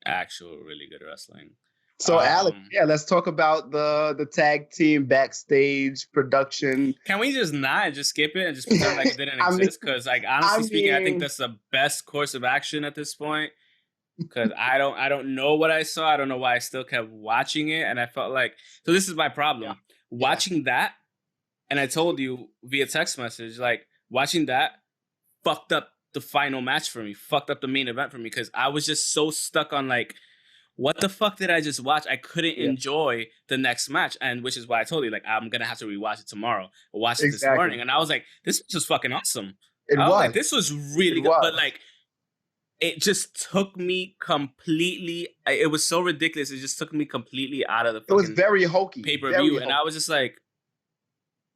actual really good wrestling. So Alex, let's talk about the tag team backstage production. Can we just not just skip it and just pretend like it didn't exist? Because like honestly speaking, I think that's the best course of action at this point. Because I don't know what I saw. I don't know why I still kept watching it, and I felt like this is my problem. Watching that, and I told you via text message, like watching that fucked up the final match for me, fucked up the main event for me because I was just so stuck on like. What the fuck did I just watch? I couldn't enjoy the next match, and which is why I told you, like, I'm gonna have to rewatch it tomorrow. I watched it this morning, and I was like, this was just fucking awesome. I was like, this was really good, but like, it just took me completely. It was so ridiculous. It just took me completely out of the. It was very hokey pay-per-view, and I was just like,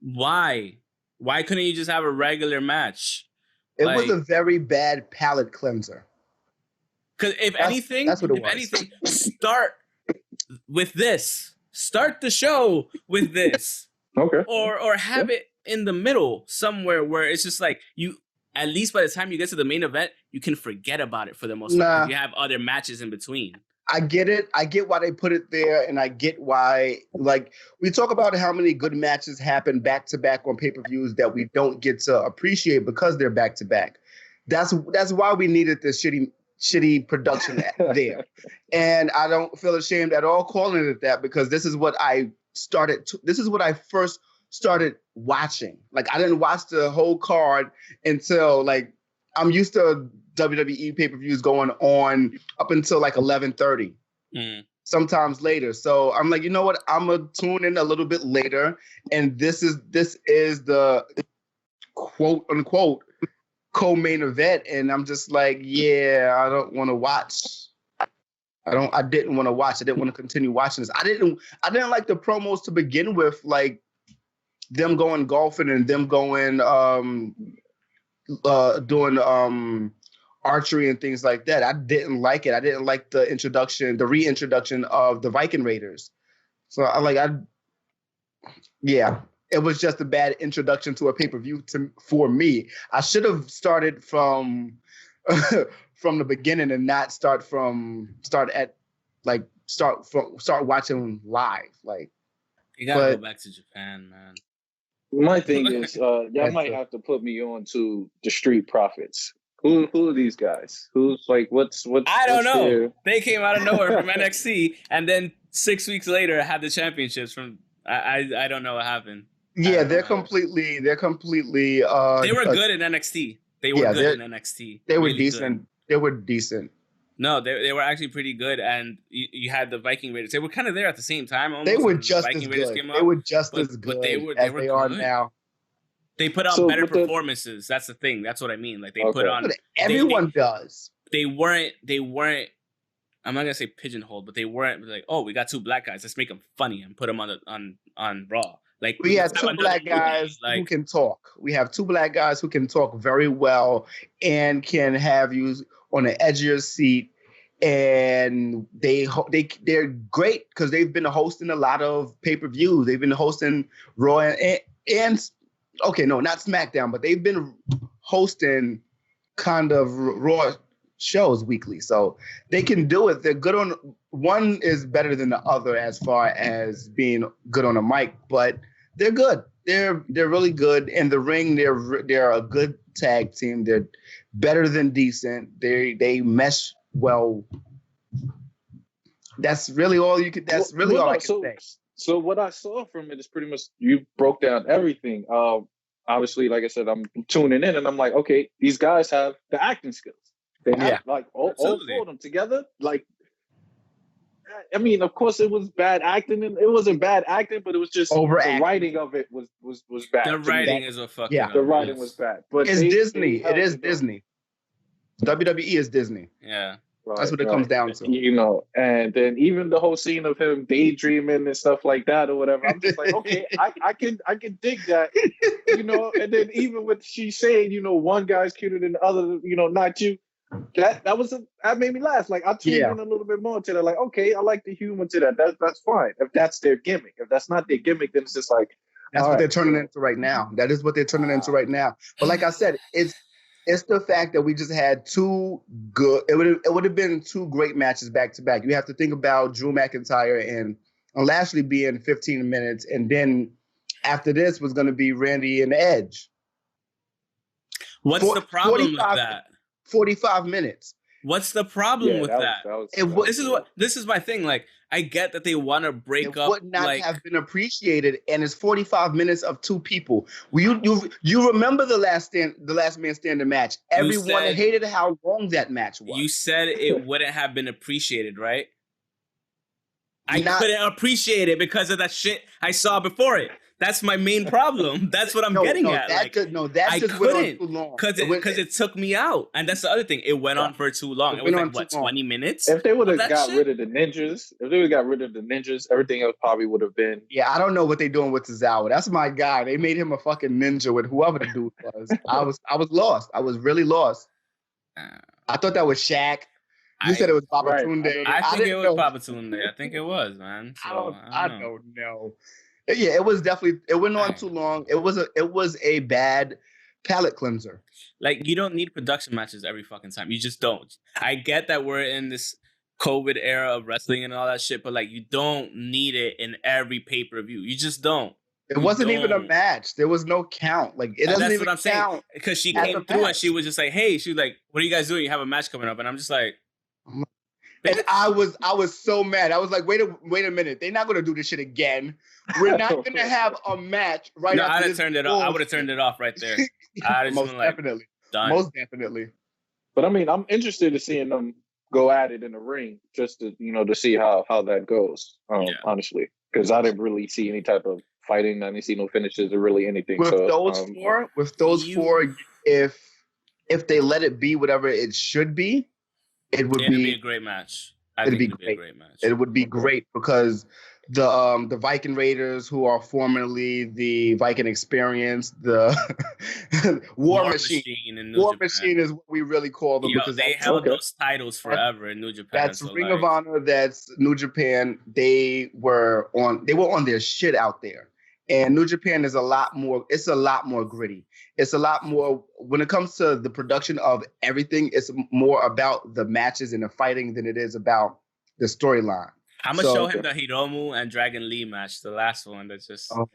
why? Why couldn't you just have a regular match? It was a very bad palate cleanser. Because if anything, start with this. Start the show with this. Okay. Or have it in the middle somewhere where it's just like you. At least by the time you get to the main event, you can forget about it for the most part. You have other matches in between. I get it. I get why they put it there, and I get why. Like we talk about how many good matches happen back to back on pay-per-views that we don't get to appreciate because they're back to back. That's why we needed this shitty production there. And I don't feel ashamed at all calling it that because this is what I first started watching. Like I didn't watch the whole card until like I'm used to WWE pay-per-views going on up until like 11:30. Sometimes later. So I'm like, you know what? I'm gonna tune in a little bit later. And this is the quote unquote co-main event, and I'm just like, I don't want to watch. I didn't want to watch. I didn't want to continue watching this. I didn't like the promos to begin with, like them going golfing and them going doing archery and things like that. I didn't like it. I didn't like the reintroduction of the Viking Raiders. So it was just a bad introduction to a pay-per-view for me. I should have started from the beginning and not start watching live. Like you gotta go back to Japan, man. My thing is, y'all might have to put me on to the Street Profits. Who are these guys? Who's like what's I don't know. They came out of nowhere from NXT, and then 6 weeks later had the championships from. I don't know what happened. Yeah, they're completely. They were good in NXT. They were good in NXT. They were decent. Good. They were decent. No, they were actually pretty good, and you had the Viking Raiders. They were kind of there at the same time. Almost, they were just as good. They were just as good as they are now. They put on better performances. That's the thing. That's what I mean. Like they put on. Everyone does. They weren't. I'm not gonna say pigeonholed, but they weren't like, oh, we got two black guys. Let's make them funny and put them on Raw. Like we have two black guys who can talk. We have two black guys who can talk very well and can have you on the edge of your seat. And they're great because they've been hosting a lot of pay-per-views. They've been hosting Raw and okay, no, not SmackDown, but they've been hosting kind of Raw shows weekly, so they can do it. They're good on one is better than the other as far as being good on a mic, but they're good. They're really good in the ring. They're a good tag team. They're better than decent. They mesh well. That's really all you could. That's really all I can say. So what I saw from it is pretty much you broke down everything. Obviously, like I said, I'm tuning in and I'm like, okay, these guys have the acting skills. They have like all four of them together. Like, I mean, of course, it was bad acting, and it wasn't bad acting, but it was just the writing of it was bad. The writing is a fucking the writing was bad. But it's Disney. It is Disney. WWE is Disney. Yeah. Right, that's what it comes down to. You know, and then even the whole scene of him daydreaming and stuff like that or whatever, I'm just like, okay, I can dig that, you know. And then even with she saying, you know, one guy's cuter than the other, you know, not you. That made me laugh. Like I tuned in a little bit more to that. Like, okay, I like the humor to that. That's fine. If that's their gimmick. If that's not their gimmick, then it's just like that's what they're turning into right now. That is what they're turning into right now. But like I said, it's the fact that we just had two good. It would have been two great matches back to back. You have to think about Drew McIntyre and Lashley being 15 minutes, and then after this was going to be Randy and Edge. What's the problem with that? 45 minutes. What's the problem with that? This is my thing. Like, I get that they want to break up. It would not have been appreciated, and it's 45 minutes of two people. You remember the last man standing match? Everyone hated how long that match was. You said it wouldn't have been appreciated, right? I couldn't appreciate it because of that shit I saw before it. That's my main problem. That's what I'm getting at. That just went on too long. Because it took me out. And that's the other thing. It went on for too long. It was like, what, 20 minutes? If they would have got rid of the ninjas, everything else probably would have been. Yeah, I don't know what they're doing with Tozawa. That's my guy. They made him a fucking ninja with whoever the dude was. I was lost. I was really lost. I thought that was Shaq. You said it was Babatunde. I think it was Babatunde. I think it was, man. So, I don't know. Yeah, it was definitely. It went on too long. It was a bad palate cleanser. Like, you don't need production matches every fucking time. You just don't. I get that we're in this COVID era of wrestling and all that shit, but like, you don't need it in every pay-per-view. You just don't. It wasn't even a match. There was no count. Like, it doesn't even count. That's what I'm saying. Because she came through and she was just like, "Hey," she was like, "What are you guys doing? You have a match coming up," and I'm just like. And I was so mad. I was like, wait a minute. They're not going to do this shit again. We're not going to have a match right after I'd have turned it off. I would have turned it off right there. Most definitely. But I mean, I'm interested in seeing them go at it in the ring just to, you know, to see how that goes, honestly. Because I didn't really see any type of fighting. I didn't see no finishes or really anything. With those four, if they let it be whatever it should be, It'd be a great match. It'd be great. It would be great because the Viking Raiders, who are formerly the Viking Experience, the War Machine is what we really call them. Because they held those titles forever in New Japan. That's Ring of Honor. That's New Japan. They were on their shit out there. And New Japan is a lot more gritty. It's a lot more, when it comes to the production of everything, it's more about the matches and the fighting than it is about the storyline. I'm gonna show him the Hiromu and Dragon Lee match, the last one. That's just, so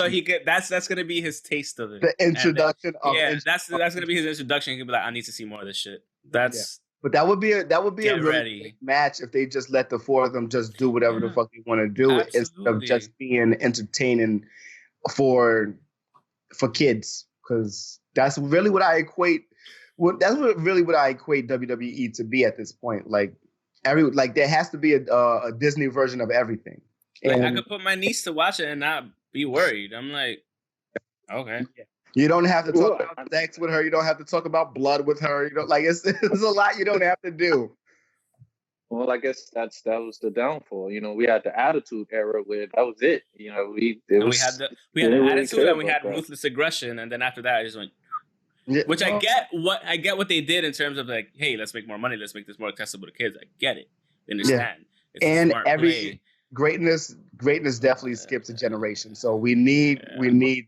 he could. That's gonna be his taste of it. The introduction that's gonna be his introduction. He could be like, I need to see more of this shit. But that would be a really great match if they just let the four of them just do whatever the fuck they want to do instead of just being entertaining for kids. Because that's really what I equate. What I equate WWE to be at this point. Like there has to be a Disney version of everything. Like, I could put my niece to watch it and not be worried. I'm like, okay. You don't have to talk about sex with her. You don't have to talk about blood with her. You don't it's a lot you don't have to do. Well, I guess that was the downfall. We had the Attitude Era where that was it. We had the Attitude and we had Ruthless Aggression, and then after that, I just went. Yeah, which I get what they did in terms of like, hey, let's make more money, let's make this more accessible to kids. I get it, I understand. Yeah. And every greatness definitely skips a generation. So we need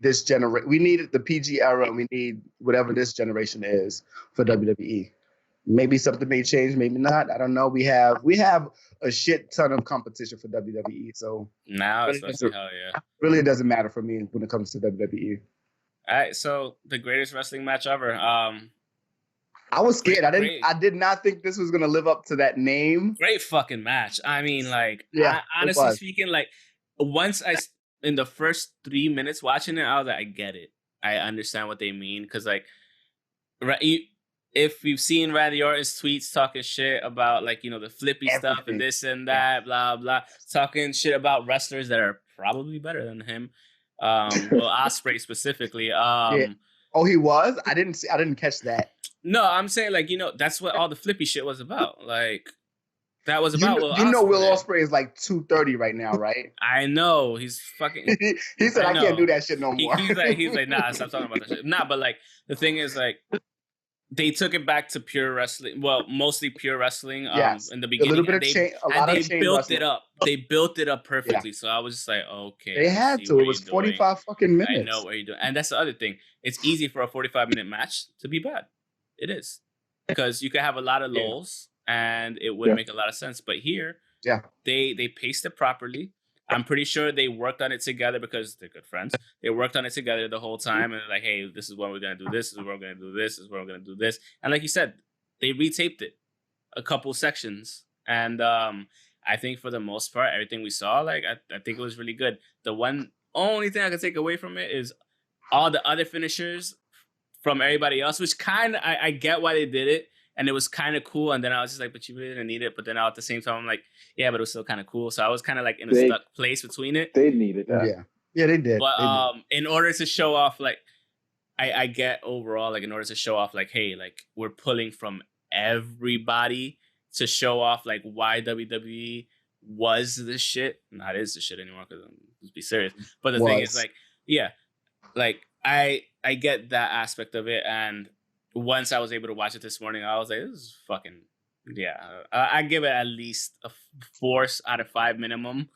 this generation. We need the PG era, and we need whatever this generation is for WWE. Maybe something may change, maybe not. I don't know. We have a shit ton of competition for WWE. So now, really doesn't matter for me when it comes to WWE. All right, so the greatest wrestling match ever. I was scared. I did not think this was gonna live up to that name. Great fucking match. I mean, like, honestly speaking, like, once in the first 3 minutes watching it, I was like, I get it. I understand what they mean, because like, if you've seen Randy Orton's tweets talking shit about like, the flippy stuff and this and that, blah blah, talking shit about wrestlers that are probably better than him. Well, Ospreay specifically. Oh, he was? I didn't catch that. No, I'm saying like, that's what all the flippy shit was about. Like, that was about Will Ospreay is like 230 right now, right? I know. He's fucking he said I can't do that shit no more. He's like, nah, stop talking about that shit. Nah, but like the thing is like they took it back to pure wrestling. Well, mostly pure wrestling in the beginning. A little bit of chain, they built it up. They built it up perfectly. Yeah. So I was just like, okay. They had to. It was 45 fucking minutes. I know what you're doing. And that's the other thing. It's easy for a 45-minute match to be bad. It is. Because you could have a lot of lulls and it would make a lot of sense. But here, they paced it properly. I'm pretty sure they worked on it together because they're good friends. They worked on it together the whole time, and they're like, hey, this is when we're going to do this, this is when we're going to do this, this is when we're going to do this. And like you said, they retaped it a couple sections. And I think for the most part, everything we saw, like, I think it was really good. The only thing I can take away from it is all the other finishers from everybody else, which kind of, I get why they did it. And it was kind of cool. And then I was just like, but you really didn't need it. But then at the same time, I'm like, yeah, but it was still kind of cool. So I was kind of like in a stuck place between it. They needed that. Yeah, they did. But in order to show off, like, I get overall, like, in order to show off, like, hey, like, we're pulling from everybody to show off, like, why WWE was the shit. Not is the shit anymore, because let's be serious. But the thing is, like, yeah, like, I get that aspect of it. And once I was able to watch it this morning, I was like, this is fucking, I give it at least a 4 out of 5 minimum.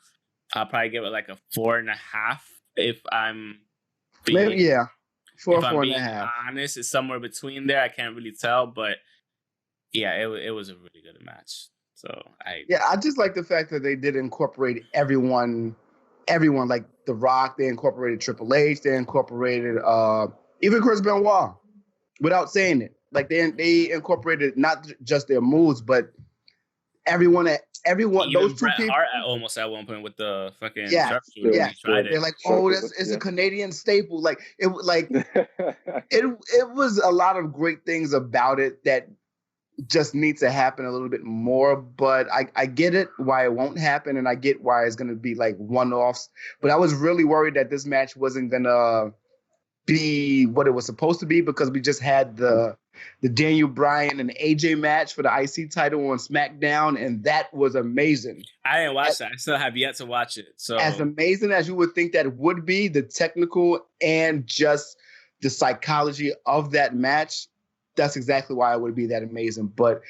I'll probably give it like a 4.5 if I'm being, maybe, 4 4.5. being honest, it's somewhere between there. I can't really tell, but yeah, it was a really good match. So I just like the fact that they did incorporate everyone like The Rock. They incorporated Triple H. They incorporated even Chris Benoit. Without saying it, like they incorporated not just their moves, but everyone. Even those two Bret people. Hart almost at one point with the fucking sharpshooter. They're like, it's a Canadian staple. Like it was a lot of great things about it that just needs to happen a little bit more. But I get it why it won't happen, and I get why it's going to be like one-offs. But I was really worried that this match wasn't gonna be what it was supposed to be, because we just had the Daniel Bryan and AJ match for the IC title on SmackDown, and that was amazing. I didn't watch that. I still have yet to watch it. So as amazing as you would think that would be, the technical and just the psychology of that match, that's exactly why it would be that amazing. But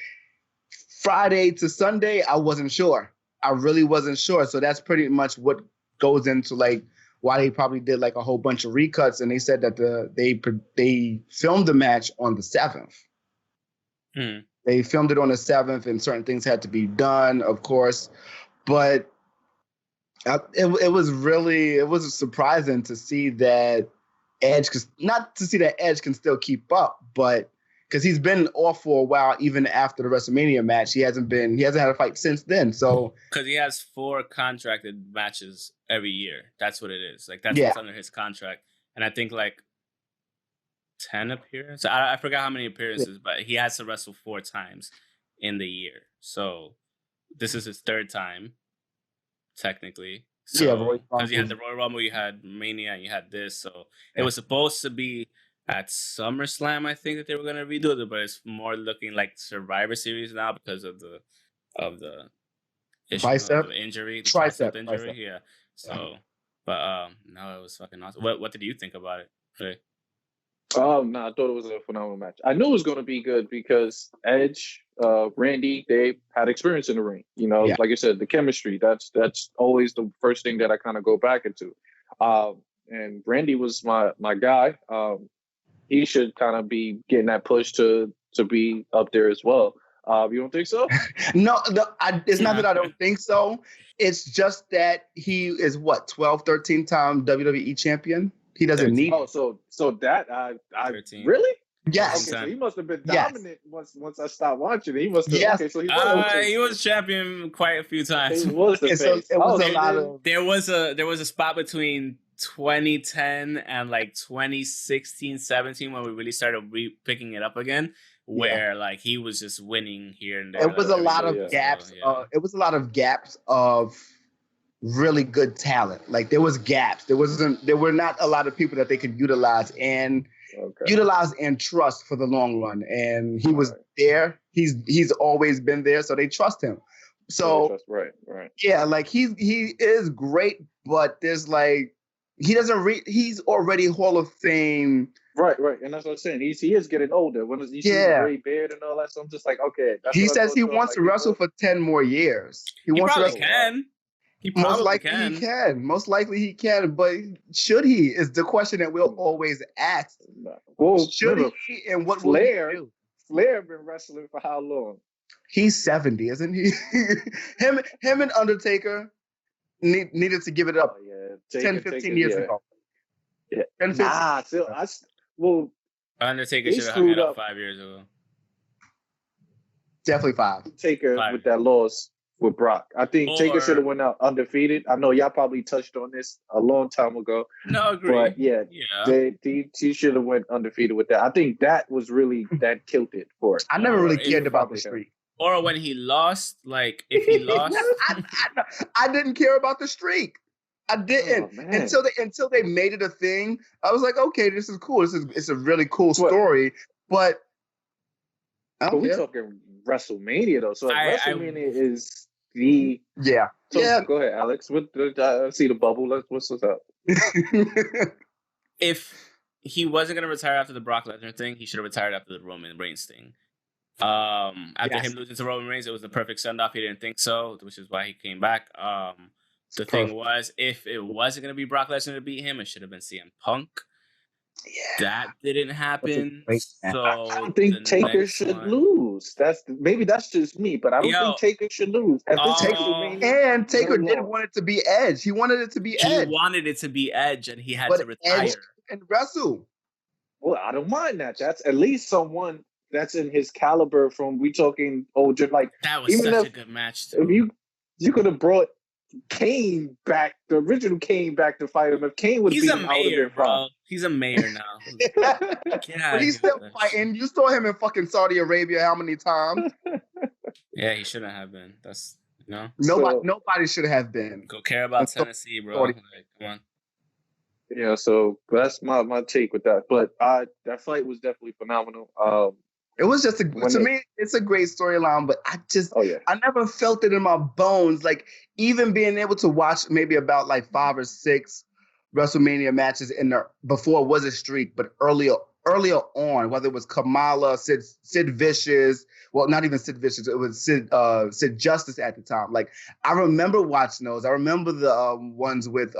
Friday to Sunday, I wasn't sure. I really wasn't sure. So that's pretty much what goes into like why they probably did like a whole bunch of recuts, and they said that they filmed the match on the 7th. They filmed it on the 7th, and certain things had to be done, of course. But it was surprising to see that Edge, not to see that Edge can still keep up, but because he's been off for a while, even after the WrestleMania match, he hasn't had a fight since then. So because he has 4 contracted matches every year, that's what it is. Like that's what's under his contract, and I think like 10 appearances. I forgot how many appearances, but he has to wrestle 4 times in the year. So this is his 3rd time, technically. So because you had the Royal Rumble, you had Mania, and you had this. So it was supposed to be at SummerSlam, I think that they were going to redo it, but it's more looking like Survivor Series now because of the of the issue Bicep? of the injury, the Tricep injury. Yeah. So, but no, it was fucking awesome. What did you think about it? Hey. No, I thought it was a phenomenal match. I knew it was going to be good because Edge, Randy, they had experience in the ring. You know, Yeah. like I said, the chemistry. That's always the first thing that I kind of go back into. And Randy was my guy. He should kind of be getting that push to be up there as well. You don't think so? No, it's not that I don't think so. It's just that he is 12, 13-time WWE champion. He doesn't 13. need. Oh, so that I 13. really? Yes. Okay, so he must have been Yes. dominant once I stopped watching it. He must have. Yes. Okay, so He was champion quite a few times. He was the face. So it was a lot of. There was a spot between 2010 and like 2016, 17 when we really started picking it up again, where like he was just winning here and there. It was a lot of gaps. It was a lot of gaps of really good talent. Like there was gaps. There were not a lot of people that they could utilize and trust for the long run. And he was there. He's always been there, so they trust him. So right. Yeah, like he is great, but there's like he doesn't he's already Hall of Fame. Right, and that's what I'm saying. He is getting older. When you see the gray beard and all that, so I'm just like, okay. He says he wants to wrestle for 10 more years. He wants to wrestle. Can. He most likely he can. Most likely he can, but should he? Is the question that we'll always ask. Well, should he? And what Flair, will he do? Flair been wrestling for how long? He's 70, isn't he? him and Undertaker needed to give it up 10, 15 years ago. Yeah. 10, 15 Undertaker should have hung it up 5 years ago. Definitely 5. Taker with that loss with Brock. I think Taker should have went out undefeated. I know y'all probably touched on this a long time ago. No, agree. But he should have went undefeated with that. I think that was really that tilted for it. I never really cared about the streak. Or when he lost, like if he lost, I didn't care about the streak. I didn't until they made it a thing. I was like, okay, this is cool. It's a really cool story. But we're talking WrestleMania though. So WrestleMania is the So go ahead, Alex. I see the bubble. What's up? If he wasn't gonna retire after the Brock Lesnar thing, he should have retired after the Roman Reigns thing. After him losing to Roman Reigns, it was the perfect send-off. He didn't think so, which is why he came back. The thing was, if it wasn't going to be Brock Lesnar to beat him, it should have been CM Punk. Yeah. That didn't happen. So I don't think Taker should lose. Maybe that's just me, but I don't think Taker should lose. Taker didn't want it to be Edge. He wanted it to be Edge. He wanted it to be Edge, and he had to retire. Edge and wrestle. Well, I don't mind that. That's at least someone that's in his caliber. From we talking older, like that was such a good match. Too. If you could have brought Kane back, the original Kane back to fight him. If Kane would be a mayor, bro. He's a mayor now. But he's still fighting. You saw him in fucking Saudi Arabia how many times? Yeah, he shouldn't have been. That's nobody should have been. Go care about Tennessee, bro. Like, come on. Yeah, so that's my take with that. But that fight was definitely phenomenal. It was just to me, it's a great storyline, but I never felt it in my bones. Like even being able to watch maybe about like 5 or 6 WrestleMania matches before it was a streak, but earlier on, whether it was Kamala, Sid Vicious, well, not even Sid Vicious, it was Sid Justice at the time. Like I remember watching those. I remember the ones with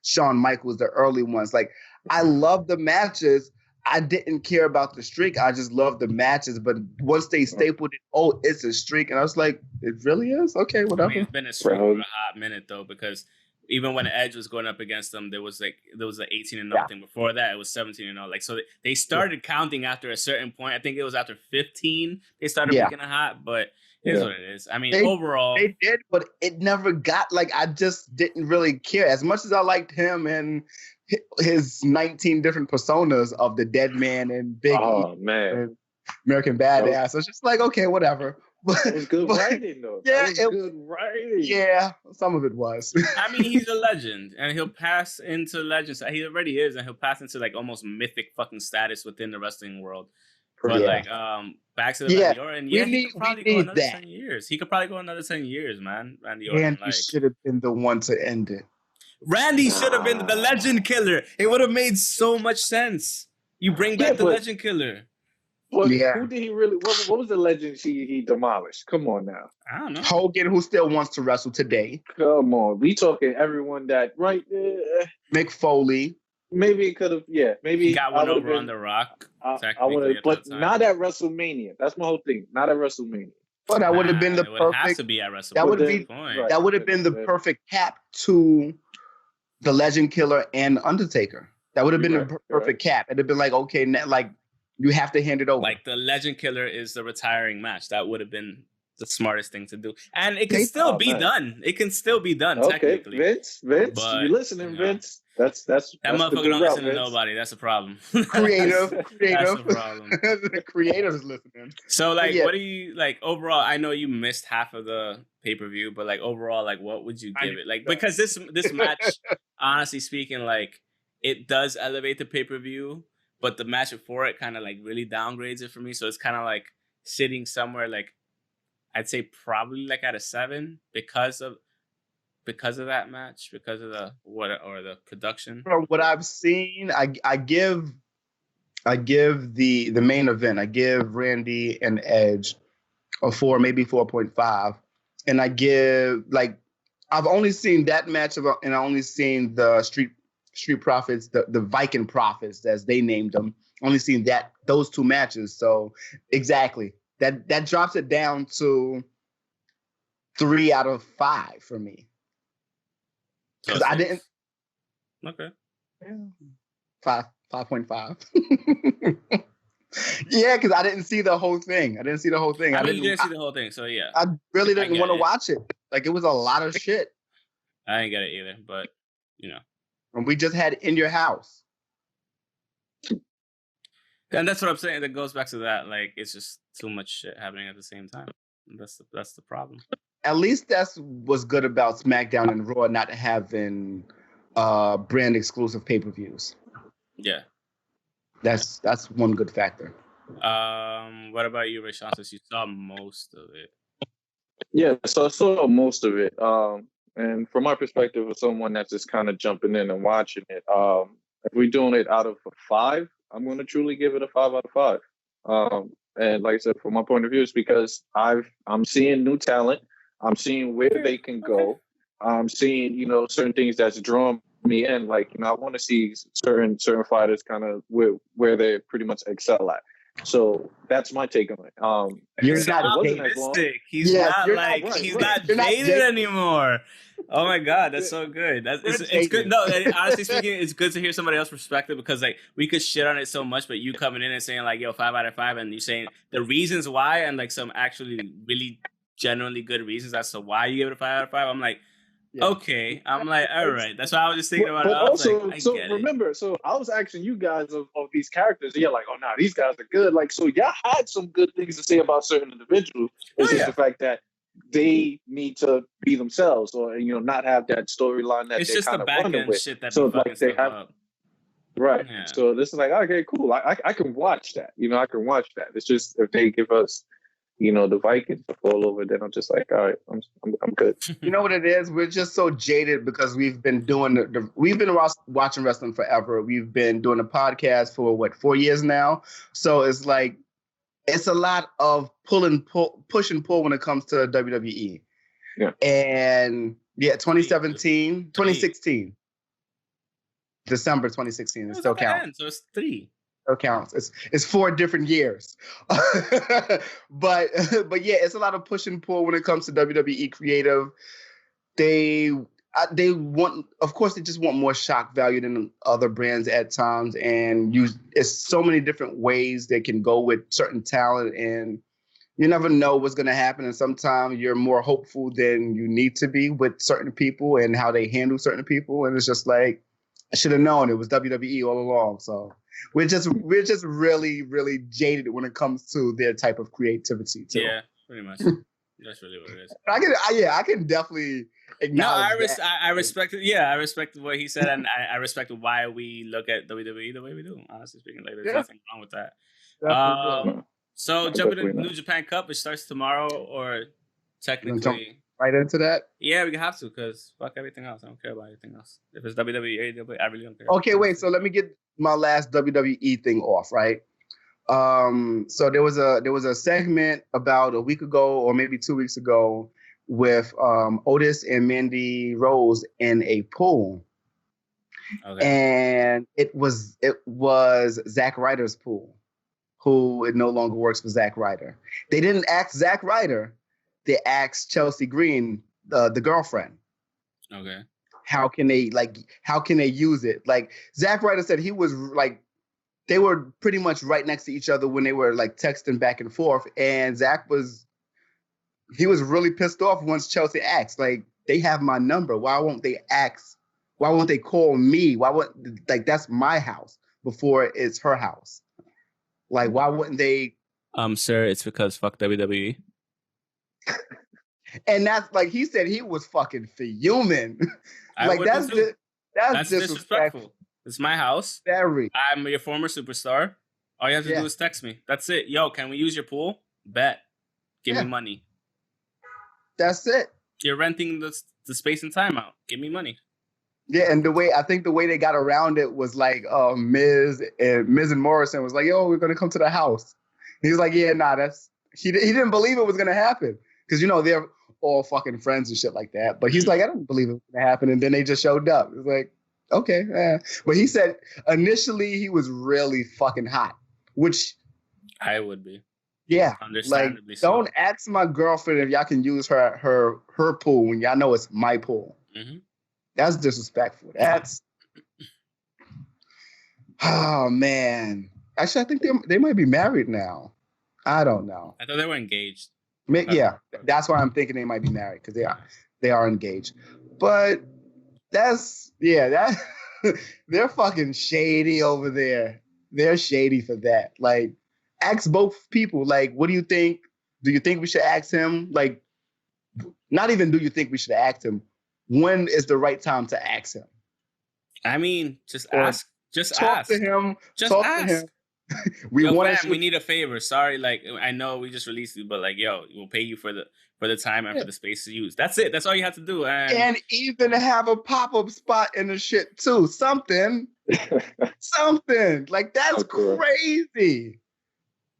Shawn Michaels, the early ones. Like I love the matches. I didn't care about the streak. I just loved the matches. But once they stapled it, it's a streak. And I was like, it really is? Okay, whatever. I mean, it's been a streak for a hot minute, though, because even when Edge was going up against them, there was the 18-0 thing. Before that, it was 17-0. Like, so they started counting after a certain point. I think it was after 15 they started making it hot, but it is what it is. I mean, overall. They did, but it never got, like, I just didn't really care. As much as I liked him and his 19 different personas of the Dead Man and Big E and American Badass. It's just like, okay, whatever. But, it was good writing, though. Yeah, it was good writing. Yeah, some of it was. I mean, he's a legend, and he'll pass into legends. He already is, and he'll pass into like almost mythic fucking status within the wrestling world. But like back to the Randy Orton, he could probably go another 10 years. He could probably go another 10 years, man. Randy Orton. And he should have been the one to end it. Randy should have been the Legend Killer. It would have made so much sense. You bring back the Legend Killer. Who did he really? What was the legend he demolished? Come on now. I don't know. Hogan, who still wants to wrestle today. Come on, we talking everyone that Mick Foley. Maybe it could have. Yeah, maybe he got one over on The Rock. I would have, but not at WrestleMania. That's my whole thing. Not at WrestleMania. But that would have been the perfect. It has to be at WrestleMania. That would have been the perfect cap to the Legend Killer and Undertaker. That would have been the perfect cap. It'd have been like, okay, like you have to hand it over. Like the Legend Killer is the retiring match. That would have been the smartest thing to do, and it can still be done. It can still be done technically. Vince, you listening, Vince? That's that motherfucker don't listen to nobody. That's a problem. Creative. That's a problem. The creative's listening. So like, what do you like overall? I know you missed half of the pay-per-view, but like overall, like what would you give it? Like because this match, honestly speaking, like it does elevate the pay-per-view, but the match before it kind of like really downgrades it for me. So it's kind of like sitting somewhere like I'd say probably like at a 7 because of that match, because of the production. From what I've seen, I give the main event. I give Randy and Edge a 4, maybe 4.5, and I give I've only seen that match and I only seen the Street Profits, the Viking Profits as they named them. Only seen those 2 matches. So exactly that drops it down to 3 out of 5 for me. Because I didn't. Okay. 5.5. Yeah, because I didn't see the whole thing. I mean, you didn't see the whole thing, so yeah. I really didn't want to watch it. Like, it was a lot of shit. I didn't get it either, but, And we just had In Your House. And that's what I'm saying. That goes back to that. Like, it's just too much shit happening at the same time. That's the problem. At least that's what's good about SmackDown and Raw not having brand exclusive pay-per-views. Yeah. That's one good factor. What about you, Rayshawn, since you saw most of it? Yeah, so I saw most of it. And from my perspective, as someone that's just kind of jumping in and watching it, if we're doing it out of a 5, I'm going to truly give it a 5 out of 5. And like I said, from my point of view, it's because I'm seeing new talent. I'm seeing where they can go. I'm seeing, certain things that's drawing me in. Like, I want to see certain fighters kind of where they pretty much excel at. So that's my take on it. You're not optimistic. He's not jaded anymore. Oh my God, that's so good. It's good. No, honestly speaking, it's good to hear somebody else's perspective because like we could shit on it so much, but you coming in and saying like, yo, 5 out of 5, and you saying the reasons why and like some actually really genuinely good reasons as to why you give it a 5 out of 5. I'm like, okay. I'm like, all right. That's why I was just thinking about it. I was also, like, remember, so I was asking you guys of these characters. You're like, oh, no, these guys are good. Like, so y'all had some good things to say about certain individuals. It's just the fact that they need to be themselves or, not have that storyline that it's they kind of running with. Shit that so like they have. Up. Right. Yeah. So this is like, okay, cool. I can watch that. I can watch that. It's just if they give us the Vikings to fall over, then I'm just like, all right, I'm good. You know what it is? We're just so jaded because we've been doing we've been watching wrestling forever. We've been doing a podcast for 4 years now. So it's like, it's a lot of push and pull when it comes to WWE. Yeah. And 2016, December 2016, it still counts. So it's 3. Still counts. It's 4 different years. but yeah, it's a lot of push and pull when it comes to WWE creative. They want, of course, they just want more shock value than other brands at times, and it's so many different ways they can go with certain talent, and you never know what's going to happen. And sometimes you're more hopeful than you need to be with certain people and how they handle certain people, and it's just like, I should have known it was WWE all along. So we're just really, really jaded when it comes to their type of creativity too. Yeah, pretty much. That's really what it is. I can definitely acknowledge that. I respect it. Yeah, I respect what he said, and I respect why we look at WWE the way we do. Honestly speaking, like there's nothing wrong with that. So jumping into New Japan Cup, it starts tomorrow, or technically right into that. Yeah, we have to because fuck everything else. I don't care about anything else. If it's WWE, AEW, I really don't care. Okay, wait. So let me get my last WWE thing off, right? So there was a segment about a week ago or maybe 2 weeks ago with Otis and Mandy Rose in a pool. Okay. And it was Zack Ryder's pool, who it no longer works for Zack Ryder. They didn't ask Zack Ryder. They asked Chelsea Green, the girlfriend. Okay. How can they use it? Like Zack Ryder said he was like, they were pretty much right next to each other when they were like texting back and forth. And Zack was really pissed off once Chelsea asked, like, they have my number. Why won't they ask? Why won't they call me? That's my house before it's her house. Like, why wouldn't they? Sir, it's because fuck WWE. And that's like, he said he was fucking fuming. Like, that's disrespectful. It's my house. I'm your former superstar. All you have to do is text me. That's it. Yo, can we use your pool? Bet. Give me money. That's it. You're renting the space and time out. Give me money. Yeah, and the way they got around it was like Miz and Morrison was like, yo, we're gonna come to the house. He was like, yeah, nah, he didn't believe it was gonna happen. Because they're all fucking friends and shit like that. But he's like, I don't believe it was gonna happen. And then they just showed up. It's like, okay, but he said initially he was really fucking hot, which I would be. Yeah, understandably. Like, don't ask my girlfriend if y'all can use her pool when y'all know it's my pool. Mm-hmm. That's disrespectful. That's oh man. Actually, I think they might be married now. I don't know. I thought they were engaged. Yeah, that's why I'm thinking they might be married because they are engaged. But that they're fucking shady over there. They're shady for that. Like, ask both people. Like, what do you think? Do you think we should ask him? Like, not even do you think we should ask him? When is the right time to ask him? I mean, just ask. Just talk ask. To him. Just talk ask. To him. We need a favor. Sorry, like, I know we just released you, but like, yo, we'll pay you for the time and for the space to use. That's it. That's all you have to do. And even have a pop-up spot in the shit too. Something. Like, that's crazy.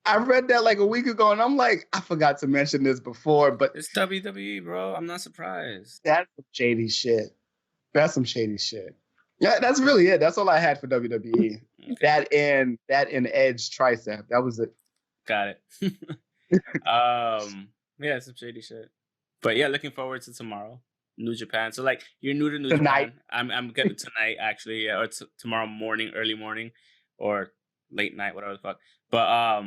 I read that like a week ago, and I'm like, I forgot to mention this before, but it's WWE, bro. I'm not surprised. That's some shady shit. Yeah, that's really it. That's all I had for WWE. Okay. That and Edge tricep. That was it. Got it. Yeah, some shady shit. But yeah, looking forward to tomorrow. New Japan. So like, you're new to New Japan. I'm getting tonight actually, or tomorrow morning, early morning, or late night, whatever the fuck. But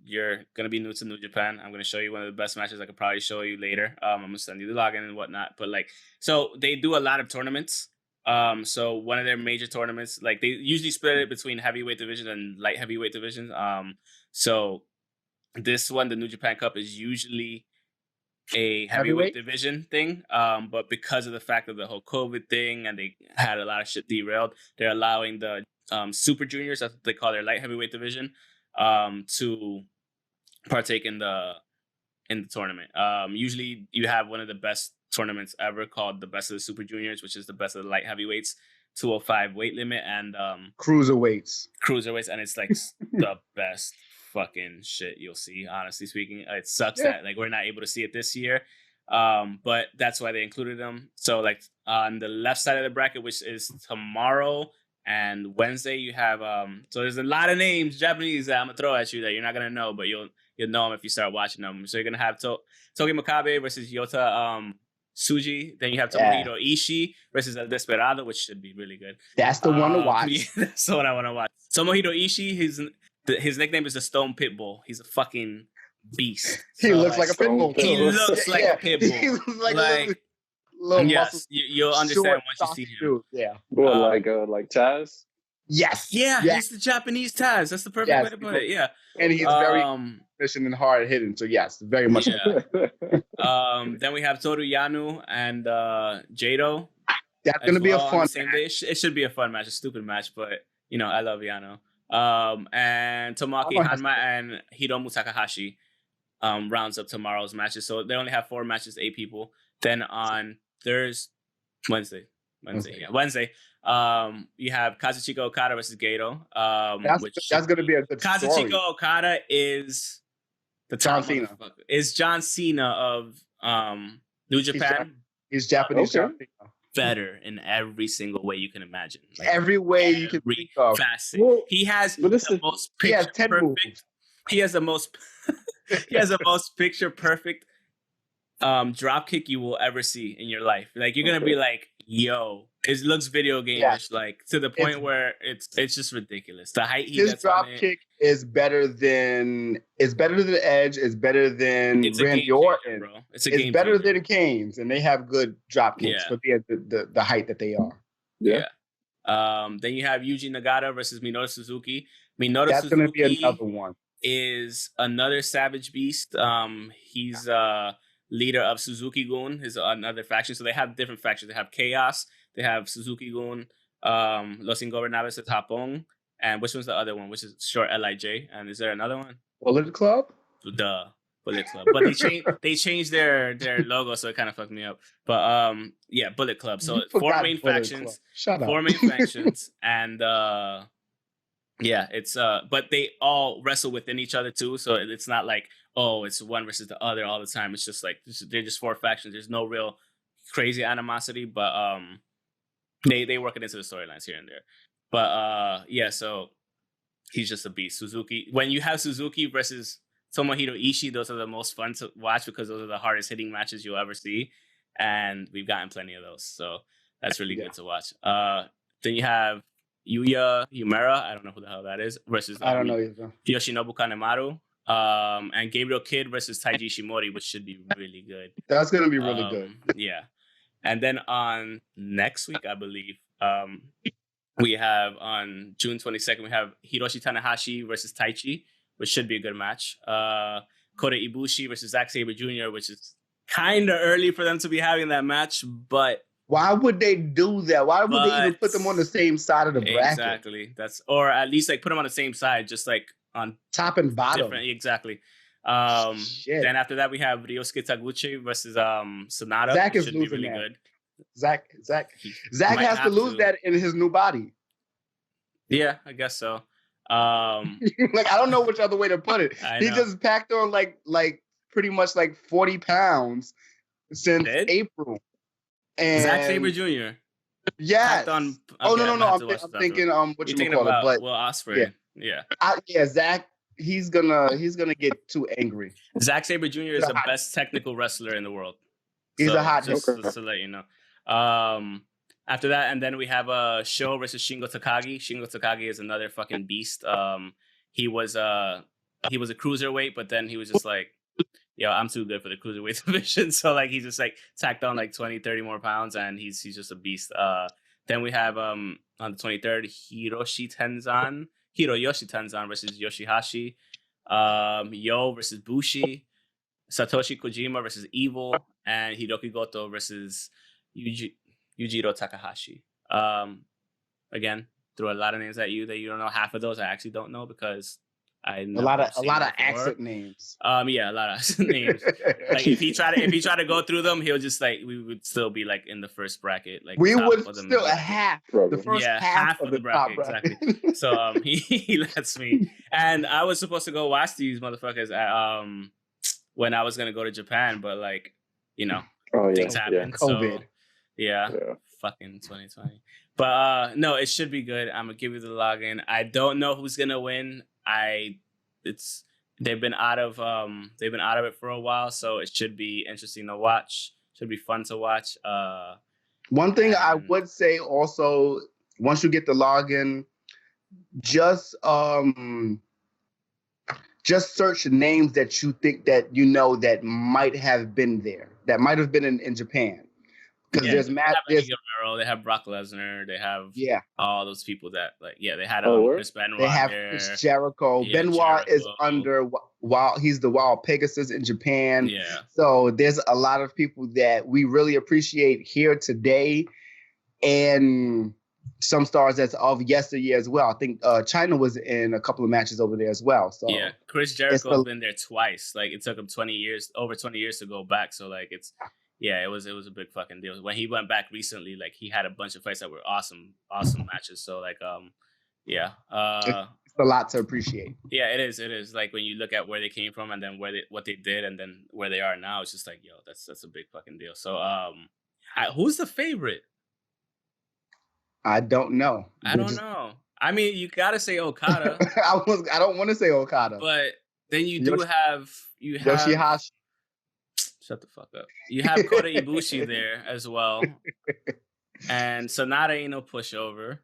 you're gonna be new to New Japan. I'm gonna show you one of the best matches I could probably show you later. I'm gonna send you the login and whatnot. But like, so they do a lot of tournaments. So one of their major tournaments, like, they usually split it between heavyweight division and light heavyweight division. So this one, the New Japan Cup, is usually a heavyweight division thing. But because of the fact of the whole COVID thing, and they had a lot of shit derailed, they're allowing the super juniors, that's what they call their light heavyweight division, to partake in the tournament. Usually you have one of the best tournaments ever called the Best of the Super Juniors, which is the best of the light heavyweights, 205 weight limit, and cruiserweights, and it's like the best fucking shit you'll see, honestly speaking. It sucks that like we're not able to see it this year, but that's why they included them. So like on the left side of the bracket, which is tomorrow and Wednesday, you have so there's a lot of names, Japanese, that I'm gonna throw at you that you're not gonna know, but you'll know them if you start watching them. So you're gonna have Togi Makabe versus Yota Tsuji. Then you have Tomohiro Ishii versus El Desperado, which should be really good. That's the one to watch. Yeah, that's the one I want to watch. Tomohiro Ishii, his nickname is the Stone Pitbull. He's a fucking beast. He looks like a pitbull. He looks like a pitbull. He looks like little yes, you'll understand once you see him. Yeah. Like Chaz? Yes. Yeah, yes. he's the Japanese Taz. That's the perfect way to put it. Yeah. And he's very efficient and hard hitting. So yes, very much. Yeah. Then we have Toru Yano and Jado. That's going to be a fun match. It should be a fun match, a stupid match, but I love Yano. And Tomoaki Hanma and Hiromu Takahashi rounds up tomorrow's matches. So they only have 4 matches, 8 people. Then on Wednesday, you have Kazuchika Okada versus Gato. That's going to be a good Kazuchika story. Okada is the John Cena. Is John Cena of New Japan. He's Japanese John Cena. Better in every single way you can imagine. Like, every way you can think of. Well, he has the most picture perfect. He has the most picture perfect drop kick you will ever see in your life. Like you're gonna be like, yo, it looks video game-ish, like to the point where it's just ridiculous. The height his drop kick is better than Edge, is better than Randy Orton, bro. It's better than Kane's, and they have good drop kicks for the height that they are. Yeah. Then you have Yuji Nagata versus Minoru Suzuki. That's going to be another one. Is another savage beast. He's leader of Suzuki-gun, is another faction. So they have different factions. They have Chaos, they have Suzuki-gun, Los Ingobernables de Japón, and which one's the other one, which is short LIJ. And is there another one? Bullet Club? The Bullet Club. But they changed their logo, so it kind of fucked me up. But Bullet Club. So 4 main factions. Shut up. 4 main factions. And it's but they all wrestle within each other too. So it's not like, oh, it's one versus the other all the time. It's just like they're just 4 factions. There's no real crazy animosity, but they work it into the storylines here and there. But so he's just a beast. Suzuki. When you have Suzuki versus Tomohiro Ishii, those are the most fun to watch because those are the hardest hitting matches you'll ever see, and we've gotten plenty of those. So that's really good to watch. Then you have Yuya Uemura, I don't know who the hell that is, versus I don't know either. Yoshinobu Kanemaru, and Gabriel Kidd versus Taiji Ishimori, which should be really good. That's going to be really good. Yeah. And then on next week, I believe, we have on June 22nd, we have Hiroshi Tanahashi versus Taichi, which should be a good match. Kota Ibushi versus Zack Sabre Jr., which is kind of early for them to be having that match, but why would they do that? Why would they even put them on the same side of the bracket? Exactly. Or at least like put them on the same side, just like on top and bottom. Exactly. Then after that we have Ryosuke Taguchi versus Sonata. Zach is losing really good. Zach has to lose that in his new body. Yeah, I guess so. Like I don't know which other way to put it. He just packed on like pretty much like 40 pounds since April. And Zack Sabre Jr. Yeah. No. I'm thinking what you call it, but Will Ospreay. Yeah. Zach. He's gonna get too angry. Zack Sabre Jr. is the best technical wrestler in the world. He's a hot just to let you know. After that, and then we have Sho versus Shingo Takagi. Shingo Takagi is another fucking beast. He was a cruiserweight, but then he was just like, yo, I'm too good for the cruiserweight division. So like he just like tacked on like 20, 30 more pounds, and he's just a beast. Then we have on the 23rd, Hiroyoshi Tenzan versus Yoshihashi. Yo versus Bushi. Satoshi Kojima versus Evil, and Hiroki Goto versus Yujiro Takahashi. Again, threw a lot of names at you that you don't know. Half of those I actually don't know because I know a lot of accent names. A lot of accent names. Like if he tried to go through them, he'll just like we would still be like in the first bracket. Like we would still half the first half of the bracket. Exactly. So he lets me, and I was supposed to go watch these motherfuckers at when I was gonna go to Japan, but like things happened. COVID. So fucking 2020. But no, it should be good. I'm gonna give you the login. I don't know who's gonna win. They've been out of it for a while, so it should be interesting to watch. Should be fun to watch. One thing I would say also, once you get the login, just search names that you think that that might have been there, that might have been in Japan. Because there's Matt. Eddie Guerrero, they have Brock Lesnar, they have all those people that they had Chris Benoit. They have Chris Jericho. Benoit is under he's the Wild Pegasus in Japan. Yeah. So there's a lot of people that we really appreciate here today, and some stars that's of yesteryear as well. I think China was in a couple of matches over there as well. So yeah, Chris Jericho has been there twice. Like it took him over 20 years to go back. So like it was a big fucking deal. When he went back recently, like he had a bunch of fights that were awesome matches. So like it's a lot to appreciate. Yeah, it is. Like when you look at where they came from and then what they did and then where they are now, it's just like, yo, that's a big fucking deal. So who's the favorite? I don't know. I don't know. I mean, you gotta say Okada. I don't want to say Okada, but then you have Yoshihashi. Shut the fuck up. You have Kota Ibushi there as well, and Sonata ain't no pushover.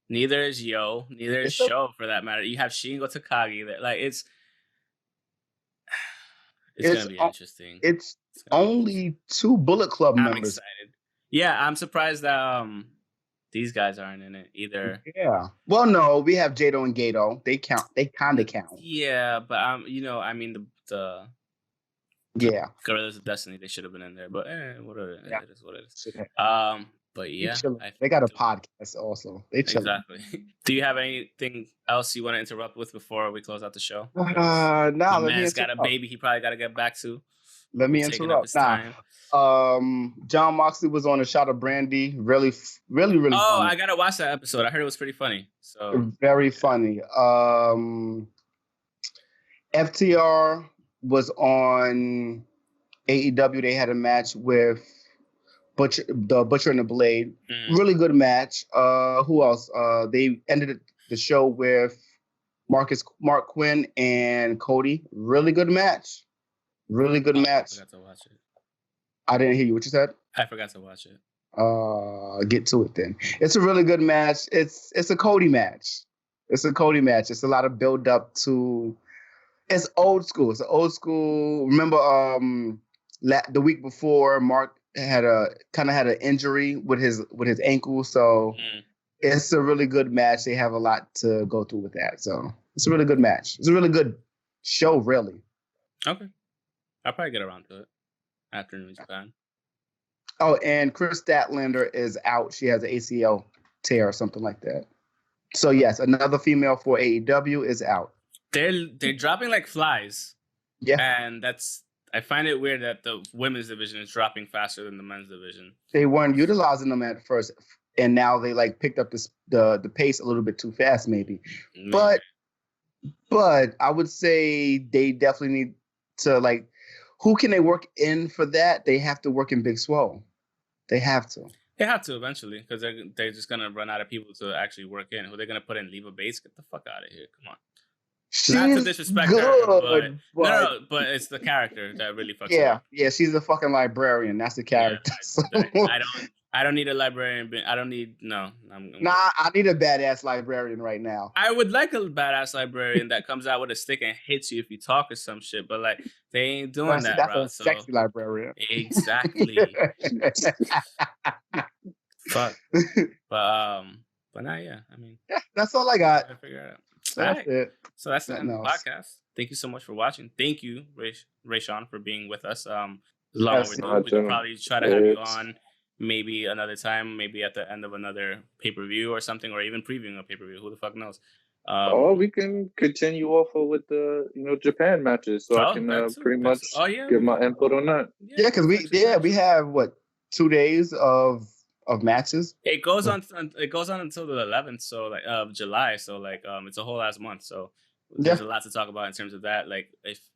Neither is Yo. Neither is Sho for that matter. You have Shingo Takagi there. Like it's gonna be interesting. It's only 2 Bullet Club members. I'm excited. Yeah, I'm surprised that these guys aren't in it either. Yeah. Well, no, we have Jado and Gato. They count. They kind of count. Yeah, but I mean the Guerrillas of Destiny, they should have been in there, but whatever. Yeah. It is what it is. But yeah, they got a podcast also. They chill. Exactly. Do you have anything else you want to interrupt with before we close out the show? No. Man's got a baby. He probably got to get back to. Let me interrupt. John Moxley was on a shot of brandy. Really funny. I gotta watch that episode. I heard it was pretty funny. So very funny. FTR was on AEW. They had a match with Butcher and the Blade. Really good match. Who else? They ended the show with Mark Quinn and Cody. Really good match. Really good match. I forgot to watch it. I didn't hear you. What you said? I forgot to watch it. Get to it then. It's a really good match. It's a Cody match. It's a lot of build up to. It's old school. It's old school. Remember, the week before, Mark had an injury with his ankle. So it's a really good match. They have a lot to go through with that. So it's a really good match. It's a really good show, really. Okay. I'll probably get around to it after New Japan. Oh, and Chris Statlander is out. She has an ACL tear or something like that. So yes, another female for AEW is out. They're dropping like flies. Yeah, and I find it weird that the women's division is dropping faster than the men's division. They weren't utilizing them at first, and now they like picked up the pace a little bit too fast, maybe. But I would say they definitely need to like. Who can they work in for that? They have to work in Big Swole. They have to. They have to eventually because they're just gonna run out of people to actually work in. Who are they gonna put in? Leva Bates? Get the fuck out of here! Come on. She's not to disrespect her, but it's the character that really fucks her. Yeah, she's a fucking librarian. That's the character. Yeah, I don't need a librarian. I don't need I need a badass librarian right now. I would like a badass librarian that comes out with a stick and hits you if you talk or some shit. But like they ain't doing that. That's a sexy librarian. Exactly. Fuck. But now, yeah. I mean, that's all I got. I figure it out. That's it. So that's the end of the podcast. Thank you so much for watching. Thank you, Rayshawn, for being with us. Long overdue. We could probably try to have you on maybe another time, maybe at the end of another pay-per-view or something, or even previewing a pay-per-view. Who the fuck knows? Or we can continue off with the Japan matches, so I can pretty much give my input on that. Yeah, because we have 2 days of matches. It goes on until the 11th, so of July. So it's a whole last month. So there's a lot to talk about in terms of that. Like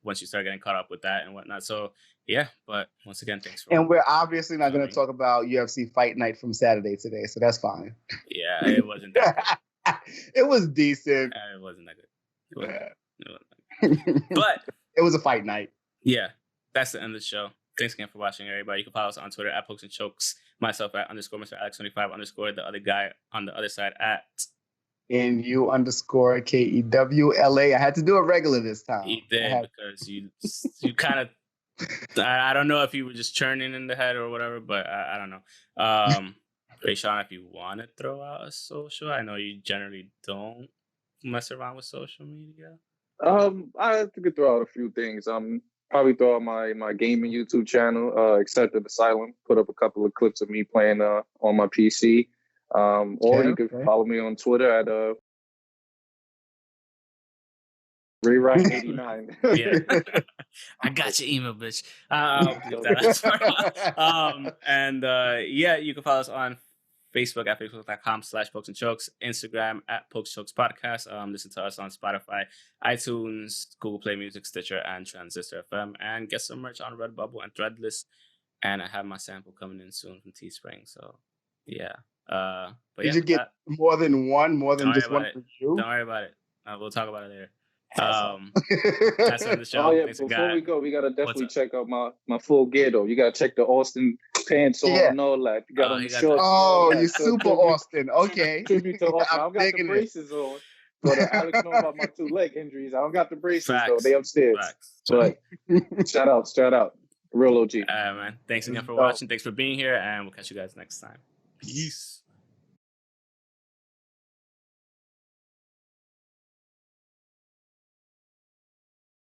once you start getting caught up with that and whatnot. So yeah, but once again, thanks for. And we're obviously not going to talk about UFC Fight Night from Saturday today, so that's fine. Yeah, it wasn't that good. It was decent. It wasn't that good. It wasn't that good. But it was a fight night. Yeah, that's the end of the show. Thanks again for watching, everybody. You can follow us on Twitter at Pokes and Chokes. Myself at _Mr. Alex25_ the other guy on the other side at NU_KEWLA. I had to do it regular this time. You did because you kind of I don't know if you were just churning in the head or whatever, but I don't know. Rayshawn, if you want to throw out a social, I know you generally don't mess around with social media. I could throw out a few things. Probably throw out my gaming YouTube channel, Accepted Asylum. Put up a couple of clips of me playing on my PC. Or you could follow me on Twitter at Rewrite89. Yeah. I got your email, bitch. You can follow us on Facebook at facebook.com/pokesandchokes, Instagram at pokesandchokes podcast. Listen to us on Spotify, iTunes, Google Play Music, Stitcher, and Transistor FM, and get some merch on Redbubble and Threadless. And I have my sample coming in soon from Teespring. So yeah. Did you get more than one? More than just one review? Don't worry about it. We'll talk about it later. That's on the show. Oh yeah, before we go, we gotta definitely check out my full gear though. You gotta check the Austin pants on and all that. You got on the shorts. Oh, you super Austin. Okay. Tribute to Austin. I've got the braces on. But Alex know about my 2 leg injuries. I don't got the braces though. They upstairs. But shout out. Real OG. Man. Thanks again for watching. Thanks for being here, and we'll catch you guys next time. Peace.